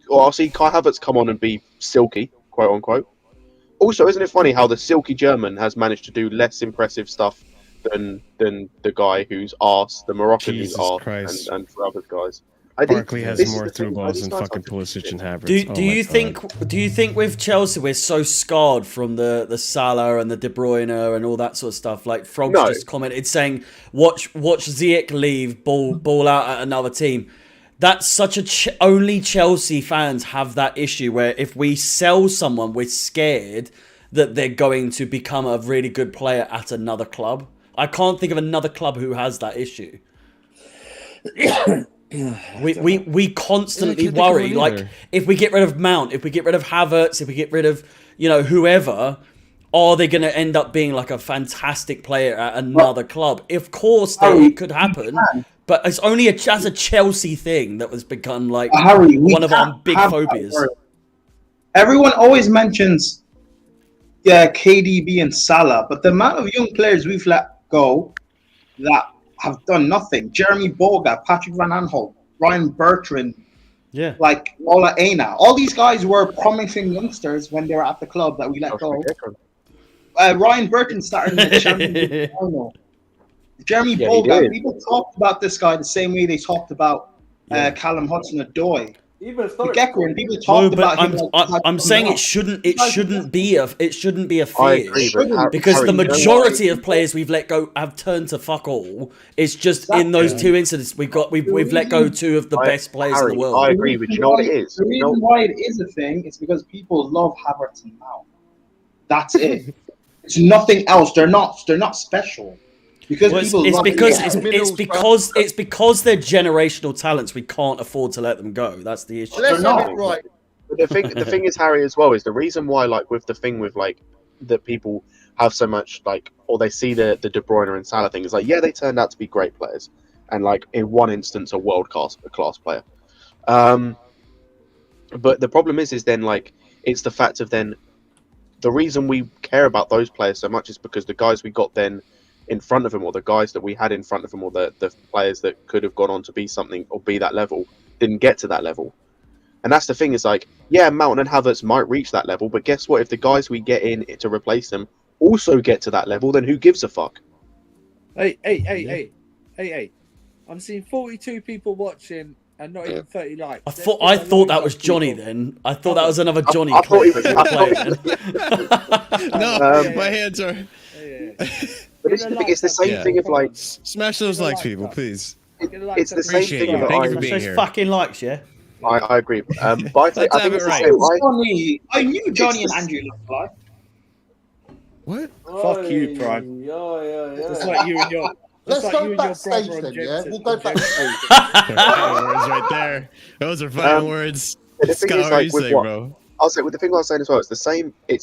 or I'll see Kai Havertz come on and be silky, quote unquote. Also, isn't it funny how the silky German has managed to do less impressive stuff than the guy who's arse, the Moroccan Jesus who's arse, Christ. and for other guys. Barkley has this is more the through thing, balls these than guys fucking are just Pulisic and Havertz. Do you think with Chelsea we're so scarred from the Salah and the De Bruyne and all that sort of stuff? Like Frogs No. just commented saying, watch Ziyech leave, ball out at another team. That's such a only Chelsea fans have that issue where if we sell someone, we're scared that they're going to become a really good player at another club. I can't think of another club who has that issue. We constantly Yeah, I can't think of worry, one like either. if we get rid of Mount, if we get rid of Havertz, if we get rid of whoever, are they going to end up being like a fantastic player at another club? Of course, it could happen, but it's only as a Chelsea thing that was become like Harry, we one of our can't big have that phobias. word. Everyone always mentions KDB and Salah, but the amount of young players we've let go that have done nothing. Jeremy Boga, Patrick Van Aanholt, Ryan Bertrand, Yeah, like Ola Aina. All these guys were promising youngsters when they were at the club that we let go. Ryan Bertrand started in the Champions League final. Jeremy Yeah, he Boga, did. people talked about this guy the same way they talked about Callum Hudson-Odoi. Even Gekko, and people no, talked but about him. I'm saying it shouldn't be a fear. I agree, but Because Harry, the you know what? majority of players we've let go have turned to fuck all. It's just in those two incidents we've let go two of the best players in the world. I agree, but you know what it is? The You know- reason why it is a thing is because people love Havertz and Mount. That's it. It's nothing else. They're not special. Because Well, people it's love because them. it's because they're generational talents. We can't afford to let them go. That's the issue. Let's They're have not. it right. But the thing is, Harry, as well, is the reason why, like, with the thing with like that people have so much like, or they see the De Bruyne and Salah thing is like, yeah, they turned out to be great players, and like in one instance, a class player. But the problem is then like it's the fact of then the reason we care about those players so much is because the guys we got then in front of him, or the guys that we had in front of him, or the players that could have gone on to be something or be that level, didn't get to that level. And that's the thing, is like, yeah, Mount and Havertz might reach that level, but guess what? If the guys we get in to replace them also get to that level, then who gives a fuck? Hey. I'm seeing 42 people watching and not even 30 likes. I thought that was Johnny then. I thought that was another Johnny I thought clip he that you were playing. No, my hands are. But it's the same thing of like, Smash those likes, people, please. it's the same Appreciate thing you. of Thank you for I, being Those here. fucking likes, yeah. I agree. But I Let's think have it's it the right. same. Johnny, I knew Johnny and Andrew looked like. What? Fuck you, Prime. Yeah. That's like you and your. Let's That's like go you and your backstage brother on then, yeah? Jensen. We'll go backstage. Final words right there. Those are final words. But the thing Scott, is, what are you like, with saying, what- bro? I'll say with the thing I was saying as well, it's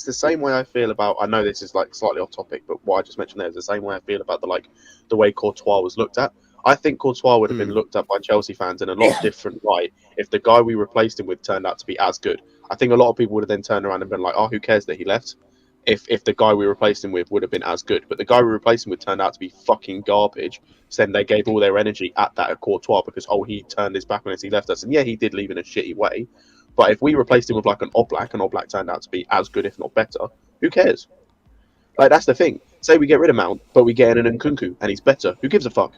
the same way I feel about, I know this is like slightly off topic, but what I just mentioned there is the same way I feel about the way Courtois was looked at. I think Courtois would have been looked at by Chelsea fans in a lot different light if the guy we replaced him with turned out to be as good. I think a lot of people would have then turned around and been like, oh, who cares that he left? If the guy we replaced him with would have been as good. But the guy we replaced him with turned out to be fucking garbage. So then they gave all their energy at that at Courtois because, oh, he turned his back on us, he left us. And yeah, he did leave in a shitty way. But if we replaced him with like an Oblak, and Oblak turned out to be as good, if not better, who cares? Like, that's the thing. Say we get rid of Mount, but we get in an Nkunku, and he's better. Who gives a fuck?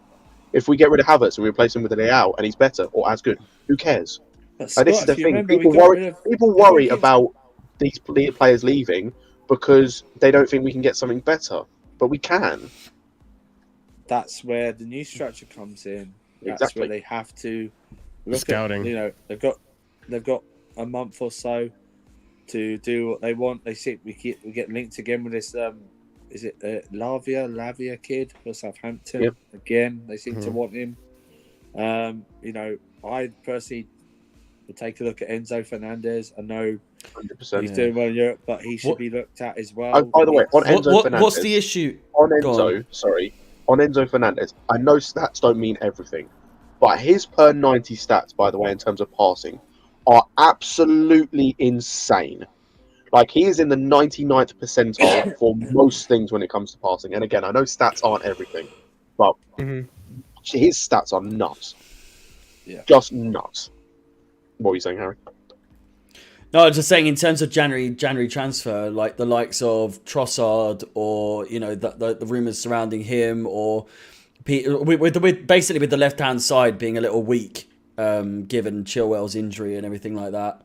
If we get rid of Havertz and we replace him with a Leao, and he's better or as good, who cares? Like, this is the thing. People worry about these players leaving because they don't think we can get something better, but we can. That's where the new structure comes in. That's Exactly. where they have to look Scouting. at. You know, they've got a month or so to do what they want. They see we get linked again with this. Is it Lavia kid for Southampton? Yep. Again, they seem to want him. You know, I personally would take a look at Enzo Fernandez. I know 100%. he's doing well in Europe, but he should be looked at as well. By the way, on Enzo Fernandez, what's the issue? on Enzo Fernandez, I know stats don't mean everything, but his per 90 stats, by the way, in terms of passing, are absolutely insane. Like, he is in the 99th percentile for most things when it comes to passing. And again, I know stats aren't everything, but his stats are nuts. Yeah. Just nuts. What were you saying, Harry? No, I was just saying in terms of January transfer, like the likes of Trossard, or you know the rumours surrounding him, or with basically with the left hand side being a little weak, given Chilwell's injury and everything like that.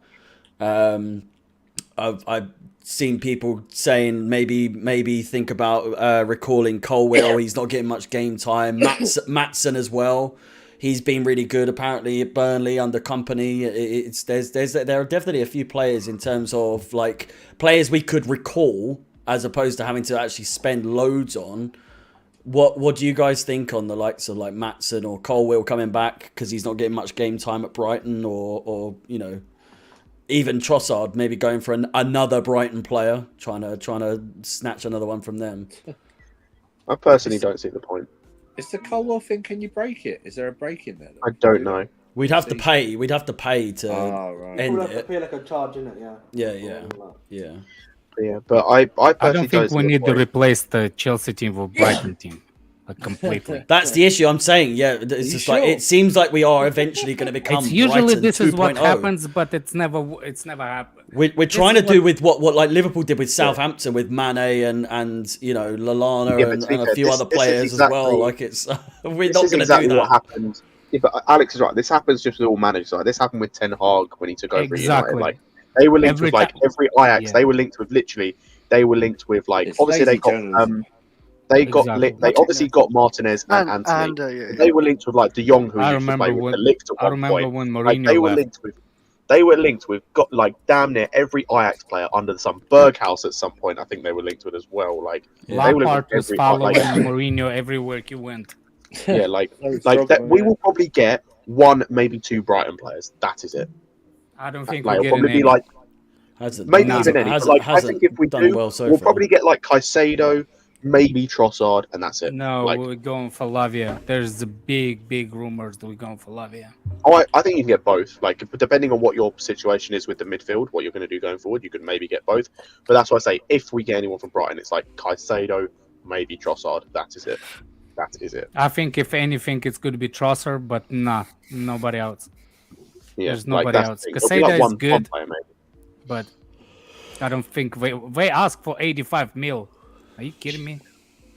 I've seen people saying maybe think about recalling Colwill. He's not getting much game time. Maatsen as well. He's been really good apparently at Burnley under company. There are definitely a few players in terms of like players we could recall as opposed to having to actually spend loads on. What do you guys think on the likes of like Maatsen or Colwill coming back because he's not getting much game time at Brighton, or you know, even Trossard maybe going for another Brighton player, trying to snatch another one from them? I personally don't see the point. Is the Colwell thing? Can you break it? Is there a break in there? I don't know. We'd have to pay. We'd have to pay to right. end We'll have to it. pay like a charge, innit? Yeah. Yeah. Yeah, but I I personally don't think see we the need to point. replace the Chelsea team with Brighton team. Like completely. That's the issue. I'm saying, yeah, it's just like it seems like we are eventually going to become. It's usually Brighton this is what 2.0. happens, but it's never happened. We're trying to do with what like Liverpool did with Southampton with Mane and you know Lallana Yeah, but and to be a fair, few this- other this is players as well. exactly- Like it's we're This not is going to exactly do what that. happened. Yeah, but Alex is right. This happens just with all managers. Like, this happened with Ten Hag when he took over Exactly. United. Like, they were linked Every with like time- every Ajax. Yeah. They were linked with like It's obviously they lazy got journalism. Exactly. they obviously got Martinez and Antony. They were linked with like De Jong, who I used to remember play with when- the Ligt at I one remember point. when Like, Mourinho they were left. linked with got like damn near every Ajax player under the sun. Berghaus at some point, I think they were linked with as well. Like they were linked Lampard with was every following like, Mourinho everywhere he went. yeah, like strong, that. We yeah. will probably get one, maybe two Brighton players. That is it. I don't think Like, we're it'll getting probably be any. like maybe Nah, even any. But, hasn't- like I think if we done do, well so we'll far. probably get like Caicedo, maybe Trossard, and that's it. No, Like, we're going for Lavia. There's the big rumors that we're going for Lavia. I think you can get both. Like, depending on what your situation is with the midfield, what you're going to do going forward, you could maybe get both. But that's why I say if we get anyone from Brighton, it's like Caicedo, maybe Trossard. That is it. That is it. I think if anything, it's going to be Trossard, but nobody else. Yeah, There's like, nobody that's else. the thing. It'll be like Caicedo is one good, player, maybe. but I don't think they asked for 85 mil. Are you kidding me?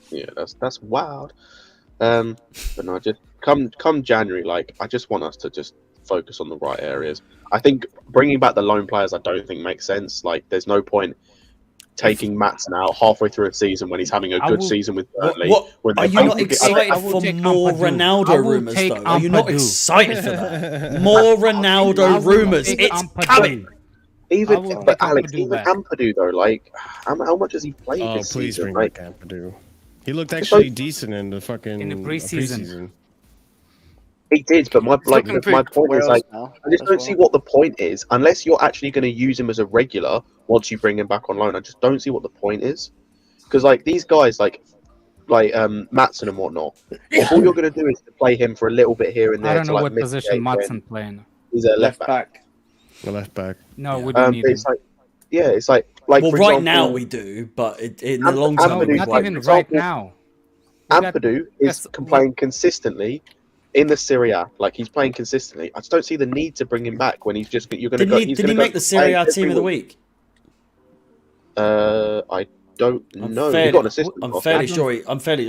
Yeah, that's wild. But no, just come January, like I just want us to just focus on the right areas. I think bringing back the loan players, I don't think makes sense. Like, there's no point taking Maatsen out halfway through a season when he's having a good season with Burnley. When Are they you not basically- excited I will for take more Ampadu. I Ronaldo will rumours take though? Are you not Ampadu. excited for that? More Ronaldo rumours. take It's Ampadu. coming. I Even will but take Alex, Ampadu even back. Ampadu though, like how much has he played Oh, this please season? bring Like, back Ampadu. He looked actually decent in the fucking In the preseason. he did, but my point is like now, I just as don't well. see what the point is unless you're actually going to use him as a regular once you bring him back on loan. I just don't see what the point is because like these guys like Maatsen and whatnot. If all you're going to do is to play him for a little bit here and there, I don't to, know like, what position mitigate Maatsen playing. He's a Left left back. back. the left back. No, we don't need But him. it's like it's like Well, for right example, now we do, but in the long Ampadu- term, No, we not like, even for right example, now. We got- Ampadu yes, is playing consistently in the Serie A. Like, he's playing consistently. I just don't see the need to bring him back when he's just you're going to Did go. he, He's did he gonna make go the Serie A play team of the every week? I don't I'm know. He fairly, got an assist. I'm last fairly game. sure.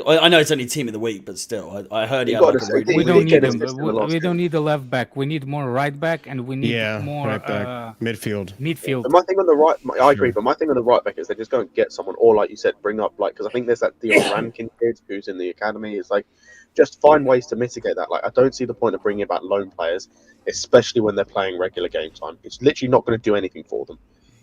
I know it's only team of the week, but still, I heard he He had got like an a really. assist. We He don't did need get him. an assist in the last We don't game. need a left back. We need more right back, and we need more right back, midfield. midfield. But my thing on the right, I agree. But my thing on the right back is they just go and get someone, or like you said, bring up like because I think there's that Dion Rankin kid who's in the academy. It's like just find ways to mitigate that. Like I don't see the point of bringing back loan players, especially when they're playing regular game time. It's literally not going to do anything for them.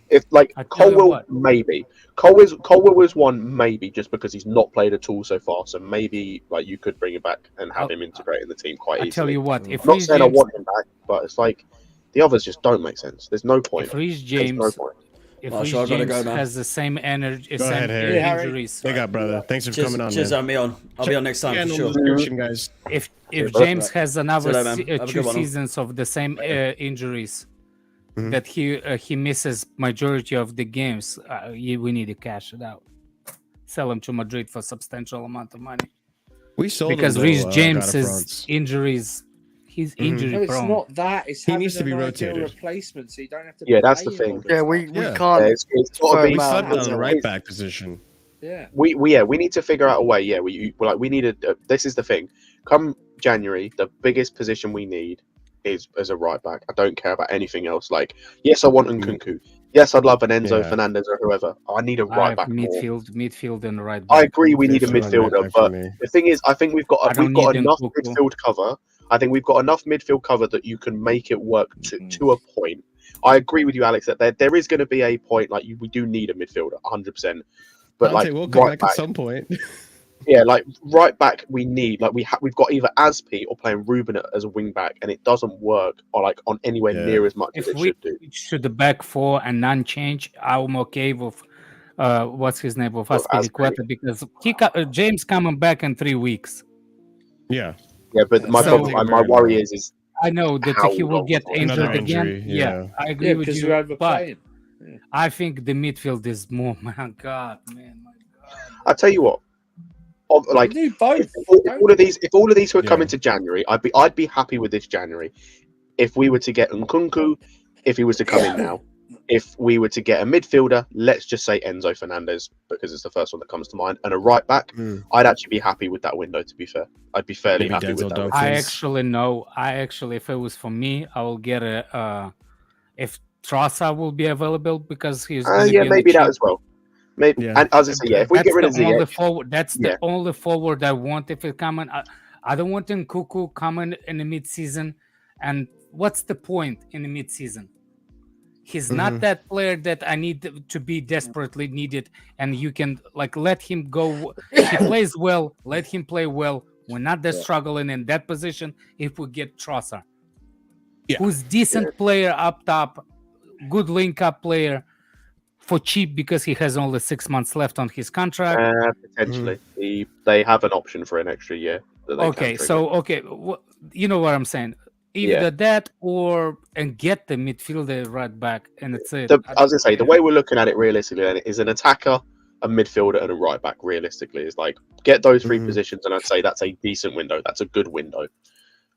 If like I tell you Colwell, what. maybe Colwell was one maybe just because he's not played at all so far. So maybe like you could bring him back and have him integrate in the team quite I easily. tell you what, if I'm not Reece saying I James, want him back, but it's like the others just don't make sense. There's no point. if Reece There's no James, point. if Oh, Reece sure, I gotta James go, man. has the same energy, Go same ahead, Harry. injuries, Big up, brother. Thanks for Cheers, coming on. cheers, man. having me on. I'll be on next time Yeah, for no sure. description, guys. if brother. James has another See you later, man. Have a two good one. seasons of the same injuries Mhm. that he misses majority of the games, we need to cash it out. Sell him to Madrid for substantial amount of money We sold because him, Reece though, James' God of France. injuries, he's injury No, it's prone. not that. It's He having needs to be an ideal rotated. replacement, so you don't have to. Yeah, that's the play him thing. all the Yeah, time. we Yeah. can't. It's got to throw be. him We out. subbed on It's the a- right back position. Yeah. We need to figure out a way. Yeah, we need a. This is the thing. Come January, the biggest position we need is as a right back. I don't care about anything else. Like, yes, I want Nkunku. Yes, I'd love an Enzo Yeah. Fernandez or whoever. I need a I right have back more. midfield and right back. I agree. We need a Midfield and right midfielder, back for but me. the thing is, I think we've I got don't need enough Nkunku. midfield cover. I think we've got enough midfield cover that you can make it work to a point. I agree with you, Alex, that there is going to be a point like we do need a midfielder, 100%. But Dante like will come right back back, at some point. yeah, like right back, we need like we've got either Aspi or playing Ruben as a wing back, and it doesn't work or like on anywhere Yeah. near as much as If it we should do. switch to the back four and none change, I'm okay with what's his name with Aspi. Aspilicueta because James coming back in 3 weeks. Yeah. Yeah, but my So- problem, my worry is I know that How he will long get before- injured Another again. injury, Yeah, yeah. I agree Yeah, with because you. you're But overplaying. I think the midfield is more. My God, man. My God. I tell you what, like You do both. if all of these were Yeah. coming to January, I'd be happy with this January. If we were to get Nkunku, if he was to come in now, if we were to get a midfielder, let's just say Enzo Fernandez because it's the first one that comes to mind, and a right back, Mm. I'd actually be happy with that window. To be fair, I'd be fairly Maybe happy Denzel with that. Dumfries. I actually know. If it was for me, I will get a. If Trossard will be available because he's. Gonna Yeah, be maybe that cheap. as well. Maybe, Yeah. and as I say, yeah, if we That's get rid of the only Ziyech, forward. That's Yeah. the only forward I want. If it coming, I don't want Nkunku coming in the mid-season. And what's the point in the mid-season? He's not that player that I need to be desperately needed. And you can like let him go. He plays well. Let him play well. We're not that struggling in that position. If we get Trossard, Yeah. who's decent player up top, good link-up player. For cheap because he has only 6 months left on his contract. potentially they have an option for an extra year. That they Okay, can so you know what I'm saying. Either that or and get the midfielder right back, and it's it. As I say, the way we're looking at it realistically then is an attacker, a midfielder, and a right back. Realistically, is like get those three positions, and I'd say that's a decent window. That's a good window.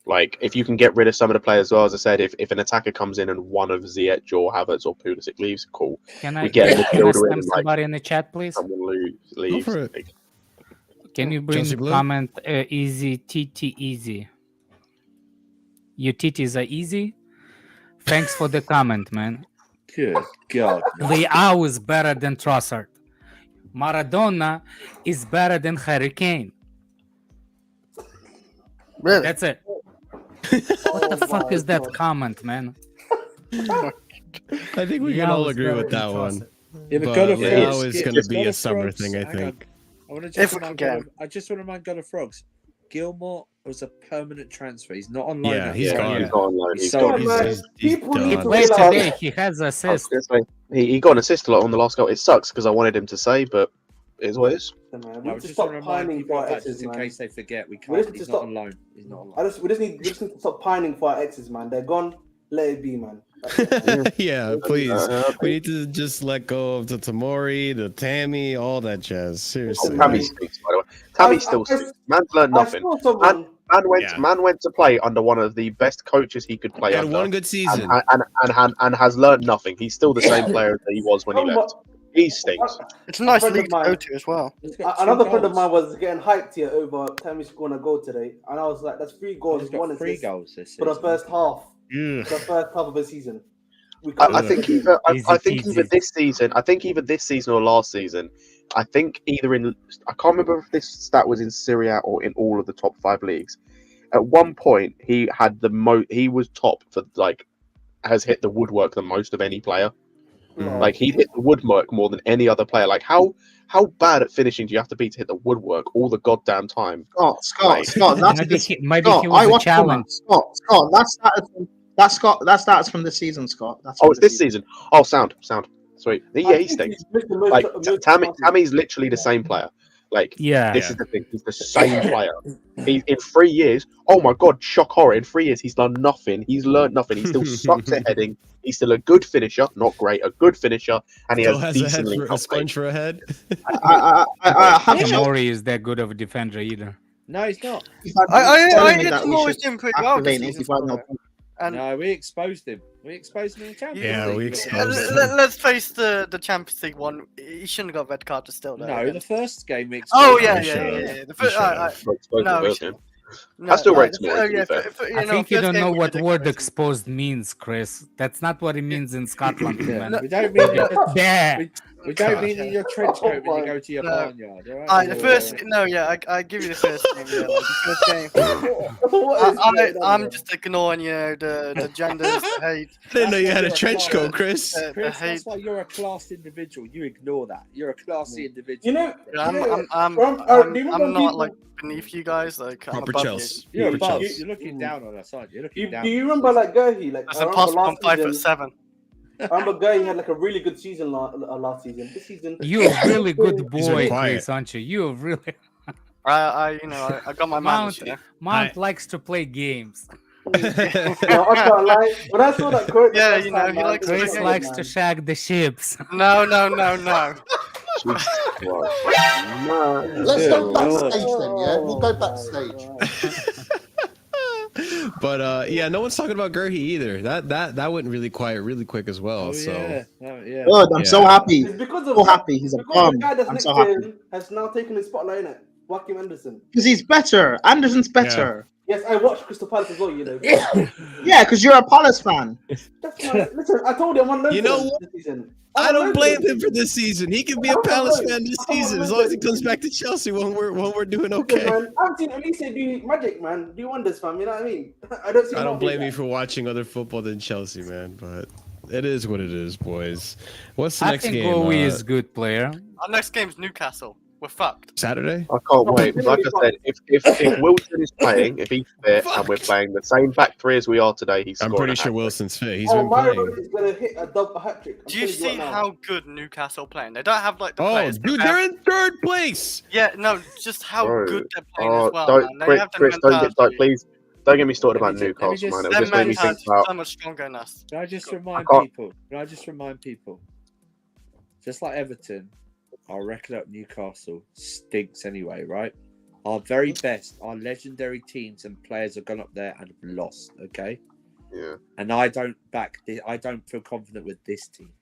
Like if you can get rid of some of the players, well, as I said, if an attacker comes in and one of Ziyech or Havertz or Pulisic leaves, cool. Can I, we get a can I midfielder in slam and somebody in the chat, please? someone leaves. for it. Like, Can you bring Chelsea Blue? comment easy TT easy? Your titties are easy. Thanks for the comment, man. Good God. Leao is better than Trossard. Maradona is better than Harry Kane. Really? That's it. What the fuck is that comment, man? I think we can all agree with that one. Yeah, but But God of Leao Frogs. is going to be a summer thing, I think. I want to If just we can remind get God of, I just want to remind God of Frogs. Gilmore was a permanent transfer. He's not on loan. Yeah, he's anymore. gone. he's not on loan. He's He's sold. gone. He's- man. People done. need He to played realize- today. He has I was assist. gonna say, he got an assist a lot on the last goal. It sucks because I wanted him to say, but it is what it is. Man, we I need was to just stop want to remind pining people for of our that just exes, in man. case they forget. We We can't. need to He's stop- not on loan. He's not on I loan. just we just need to stop pining for our exes, man. They're gone. Let it be, man. Yeah, please. Uh, We need to just let go of the Tamori, the Tammy, all that jazz. Seriously. Tammy stinks, by the way. Tammy still stinks. Man's learned I nothing. saw someone. Man went to play under one of the best coaches he could play Had under, one good season. and has learned nothing. He's still the same player that he was when he left. He stinks. It's a nice friend of league to go mine- to as well. He's got two Another friend of goals. mine was getting hyped here over Tammy scoring a goal today, and I was like, "That's 3 goals, He's 1 got 3 assist goals this for the season. first half, Yeah. for the first half of the season." I think either Easy. this season, or last season, I think either in I can't remember if this stat was in Syria or in all of the top 5 leagues. At one point, he had he was top for has hit the woodwork the most of any player. Like he hit the woodwork more than any other player. Like how bad at finishing do you have to be to hit the woodwork all the goddamn time? Scott. Maybe he was I a watched challenge. Scott. That's stats from the season, Scott. That's Oh, from it's the this season. Oh, sound. Sweet. Yeah, he stinks. Like Tammy's literally the same player. Like this is the thing. He's the same player. He in 3 years. Oh my god, shock horror! In 3 years, he's done nothing. He's learned nothing. He still sucks at heading. He's still a good finisher, not great, a good finisher, and he Still has has a head decently for a sponge for a head. I have Tomori is that good of a defender either. No, he's not. I get Tomori's doing pretty well this season. And No, we exposed him. We exposed him in the Champions Yeah, League. we exposed him. let's face the Champions League one. He shouldn't have got red card to still. No, the first game we exposed Oh him. yeah. The first, I still rate Tomori, to be fair. I think you don't know what word exposed means, Chris. That's not what it means in Scotland, Yeah, man. we don't mean Yeah. we don't mean in your trench coat when you go to your barnyard. All right? The first, I give you the first game. Yeah, like the first game. I'm just ignoring, the genders, the hate. I didn't know you had a trench coat, Chris. The Chris, hate. that's why you're a classed individual. You ignore that. You're a classy individual. You know, I'm do you remember not people- like beneath you guys. Like I'm Proper above Chelsea. you. You're Proper above. Chelsea. You're looking down on us, aren't you? You're looking Do down. you remember like Gerhi? Like That's I remember impossible. I'm last season. 5'7". I remember Gerhi had like a really good season last season. This season, You're a really good He's been boy, quiet. Chris, aren't you? You're really I got my mount. Mount likes to play games. I can't lie. When I saw that quote, Yeah, the first you know, time, he man, likes it was Chris Yeah, likes man. to shag the ships. No. Jesus Christ. Let's go backstage then, yeah? We'll go backstage. But no one's talking about Gerhi either. That went really quiet, really quick as well. Oh, so yeah. Oh, yeah. Good. I'm so happy. It's because of So happy. He's a because bum. the guy that's I'm next so to happy. him has now taken his spotlight in it. Joachim Anderson. Because he's better. Anderson's better. Yes, I watched Crystal Palace as well. You know. Yeah, because you're a Palace fan. That's my, listen, I told you I'm on loan You know for what? this season. I don't blame him for this season. He can be a Palace fan this season as long as he comes back to Chelsea when we're doing okay. Man, I've seen Elise do magic, man. Do wonders, fam. You know what I mean? I don't see. I don't him blame do you that. for watching other football than Chelsea, man. But it is what it is, boys. What's the I next think game? Bowie is a good player. Our next game's Newcastle. We're fucked. Saturday? I can't wait. Like I said, if Wilson is playing, if he's fit, and we're playing the same back three as we are today, he's I'm scoring pretty a sure hat-trick. Wilson's fit. He's Oh, been Myron playing. is gonna hit a hat trick. Do you see how good Newcastle playing? They don't have like the Oh, players. dude, They have- they're in third place. Yeah, no, just how Bro, good they're playing as well. don't, Man. They have the Chris, don't get mentality. please. Don't get me started about Let me Newcastle, just- man. It Their just made me think mentality is about. so much stronger than us. Can I just remind can't- people? Just like Everton, our record at Newcastle stinks anyway, right? Our very best, our legendary teams and players have gone up there and have lost. Okay, Yeah. and I don't feel confident with this team.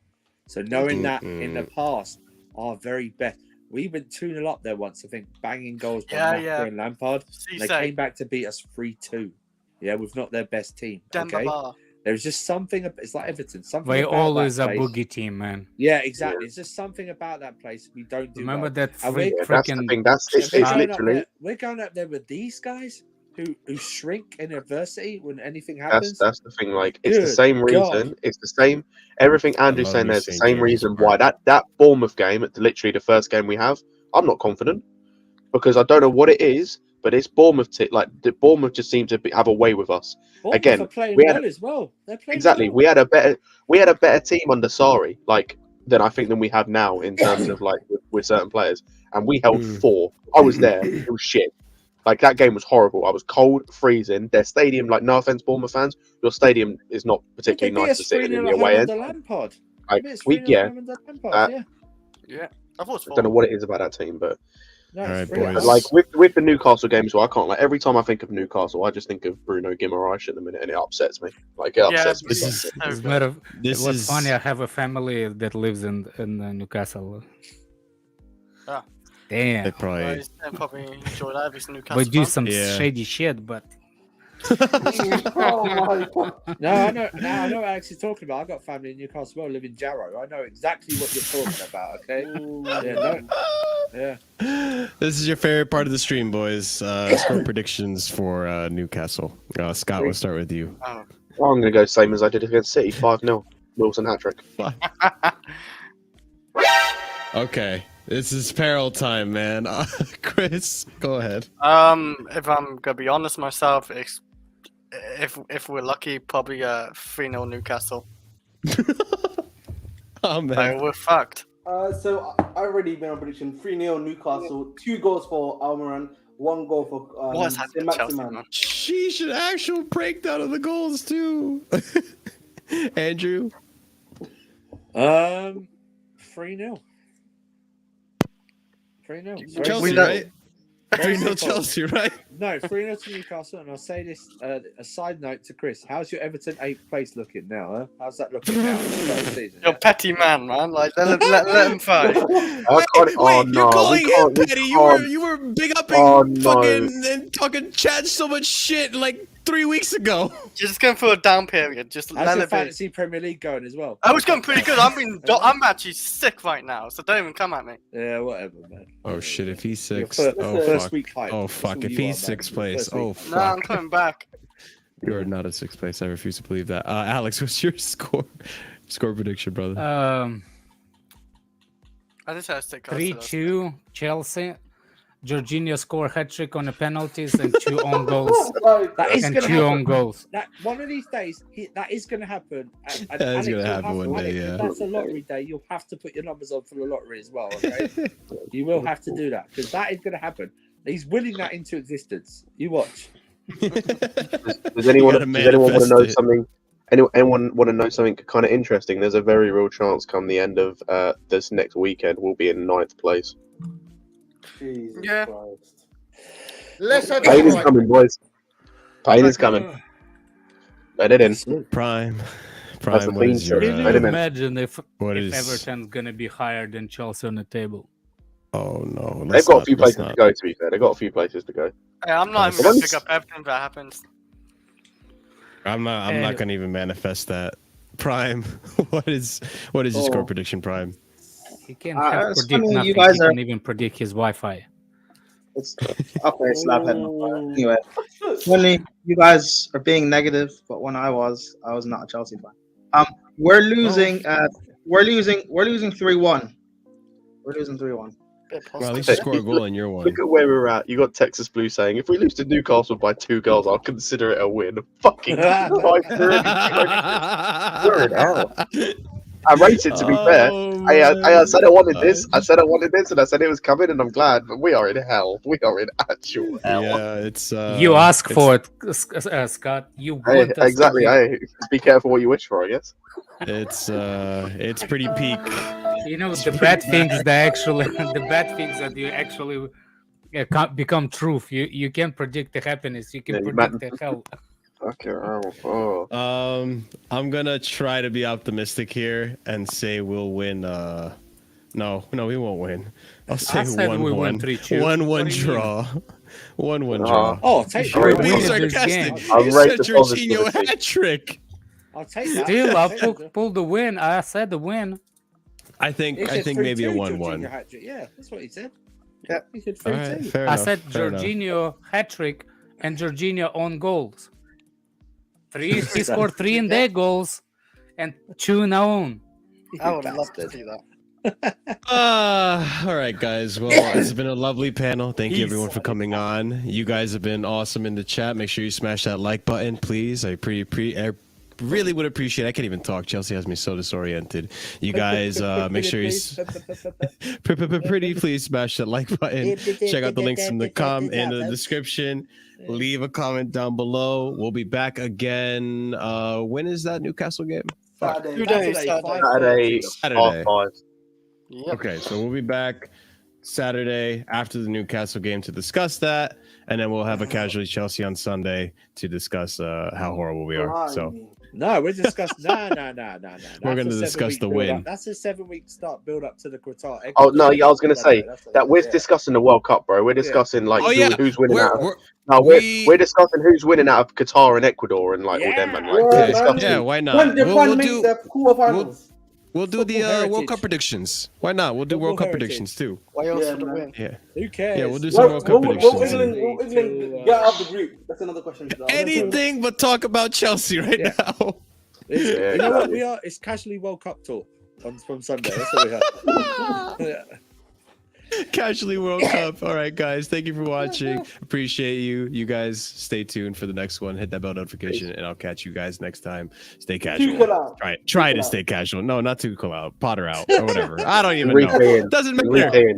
So knowing that in the past, our very best, we've been 2-0 up there once. I think banging goals by Maka and Lampard. And they came back to beat us 3-2. Yeah, with not their best team. Denver Okay, Bar. there's just something. It's like Everton. Something. We're about always that a place. boogie team, man. Yeah, exactly. It's just something about that place we don't do. Remember well. that And we're- Yeah, that's the freaking thing. That's it's we're going up literally there- we're going up there with these guys who shrink in adversity when anything happens. that's the thing. Like it's the Good same reason. God. It's the same. Everything Andrew's love saying you there's the saying same James reason Park. why that Bournemouth game, literally the first game we have, I'm not confident because I don't know what it is. But it's Bournemouth. The Bournemouth just seem to have a way with us. Bournemouth again, are playing we had- well as well. They're playing Exactly. well. We had a better team under Sarri, than I think than we have now in terms of with certain players. And we held 4. I was there. It was shit. That game was horrible. I was cold, freezing. Their stadium, no offense, Bournemouth fans, your stadium is not particularly They beat nice us to sit in 3-0 the at away home end. under Lampard. Like, They beat us we 3-0 yeah, at home under Lampard, yeah. Yeah, I thought it was I don't know what it is about that team, but No, All right, it's 3-0. boys. Like with the Newcastle games, well, I can't. Like every time I think of Newcastle, I just think of Bruno Guimaraes at the minute, and it upsets me. Like it upsets me. This so is- much. As a matter of, This what's is funny, I have a family that lives in Newcastle. Ah. Damn. They probably. I probably enjoyed that. If Newcastle We do fan. some Yeah. shady shit, but Oh my god. No, I know what Alex is talking about. I got family in Newcastle as well, live in Jarrow. I know exactly what you're talking about, okay? This is your favorite part of the stream, boys. Score predictions for Newcastle. Scott, we'll start with you. Oh. Well, I'm going to go same as I did against City, 5-0. Wilson hat trick. Okay, this is peril time, man. Chris, go ahead. If I'm gonna be honest myself, if we're lucky, probably 3-0 Newcastle. Oh man, Like, we're fucked. So I already made a prediction: 3-0 Newcastle, 2 goals for Almiron, 1 goal for What's happening to Chelsea, Maximan. man? sheesh, an actual breakdown of the goals too. Andrew, 3-0. 3-0. Chelsea, know- right? 3-0 Chelsea, right? No, 3-0 to Newcastle. And I'll say this, a side note to Chris. How's your Everton 8th place looking now, huh? How's that looking now? Start of the season, You're yeah? petty man, man. Like let him fight. I can't, oh, Wait, no, you're calling we him can't- we petty? can't. You were big upping Oh, no. fucking and talking Chad so much shit like 3 weeks ago. You're just going through a down period. Just How's let your it be. fantasy Premier League going as well? I was going pretty good. I'm actually sick right now, so don't even come at me. Yeah, whatever, man. Oh shit! If he's Your 6th, first, oh first fuck! week hype. Oh That's fuck! all If you he's are, man. 6th place, First week. oh No, I'm fuck! coming back. You are not at 6th place. I refuse to believe that. Alex, what's your score prediction, brother? I just had to take 3-2 Chelsea. Jorginho score hat trick on the penalties and 2 own goals. That is And going to 2 own happen. goals. That one of these days, that is going to happen. And That is Alex, gonna you'll happen have one to- day, Alex, yeah. if that's a lottery day. You'll have to put your numbers on for the lottery as well. Okay, you will have to do that because that is going to happen. He's willing that into existence. You watch. Does anyone want to manifest know it. something? Anyone want to know something kind of interesting? There's a very real chance come the end of this next weekend we'll be in 9th place. Jesus Yeah. Christ. Let's have Pain is it. coming, boys. Pain is coming. Let it in. Prime, That's the what theme is your? song. Can you Wait a minute. imagine if What is? Everton's gonna be higher than Chelsea on the table? Oh no! They've got a few places to go. To be fair, they've got a few places to go. Hey, I'm not even Once- gonna pick up everything that happens. I'm not Hey. gonna even manifest that. Prime, what is your score prediction, Prime? He can't it's predict funny, nothing. you guys He are- can even predict his Wi-Fi. It's okay, slaphead. Anyway, when you guys are being negative, but when I was not a Chelsea fan. We're losing. We're losing 3-1. We're losing 3-1. Well, at least you score a goal in your one. Look at where we're at. You got Texas Blue saying, if we lose to Newcastle by 2 goals, I'll consider it a win. Fucking We're in hell. I rated, to be fair. I said I wanted this. I said I wanted this, and I said it was coming, and I'm glad. But we are in hell. We are in actual hell. Yeah, it's. You ask for it, Scott. You want us Exactly. to Be careful what you wish for, I guess. It's pretty peak. you know the bad things that actually the bad things that you actually can't become truth. You can't predict the happiness. You can Yeah, you predict the hell. Okay. Oh. I'm gonna try to be optimistic here and say we'll win. No, we won't win. I'll say I said we 1-1. win 3-2. 1-1 What do you draw. 1-1 draw. Oh, take You were I'll being rate sarcastic. this I'll You rate said the Jorginho positivity. hat trick. I'll take that. Still, I'll I take that. pulled the win. I said the win. I think He said maybe a 3-2, 1-1. Jorginho hat-trick. Yeah, that's what he said. Yeah. He said 3-2. All right, fair I enough. said fair enough. Jorginho hat trick and Jorginho own goals. He scored 3 in their goals and 2 in our own. I would love to see that. All right, guys. Well, it's been a lovely panel. Thank you, everyone, for coming on. You guys have been awesome in the chat. Make sure you smash that like button, please. I really would appreciate it. I can't even talk. Chelsea has me so disoriented. You guys, make sure you pretty please smash that like button. Check out the links in the in the description. Leave a comment down below. We'll be back again. When is that Newcastle game? Fuck. Saturday. 2 days. Saturday, Saturday. Saturday, Saturday. 5:30. Yep. Okay, so we'll be back Saturday after the Newcastle game to discuss that, and then we'll have a Casually Chelsea on Sunday to discuss how horrible we are. So no, we're discussing. No. we're going to discuss the win. That's a 7-week start build up to the Qatar. Oh no, yeah, I was going to say that we're discussing the World Cup, bro. We're discussing like who's winning out. We're discussing who's winning out of Qatar and Ecuador and like all them and like. Yeah, why not? We'll do the World Cup predictions. Why not? We'll do World Cup predictions too. Wales for the win. Yeah. Who cares? Yeah, we'll do some World Cup predictions. Will England get out of the group? That's another question. Anything but talk about Chelsea right now. You know what we are? It's Casually World Cup talk from Sunday. That's what we have. Casually World Cup. All right, guys. Thank you for watching. Appreciate you. You guys stay tuned for the next one. Hit that bell notification, and I'll catch you guys next time. Stay casual. Try to stay casual. No, not too cool out. Potter out or whatever. I don't even know. Doesn't matter.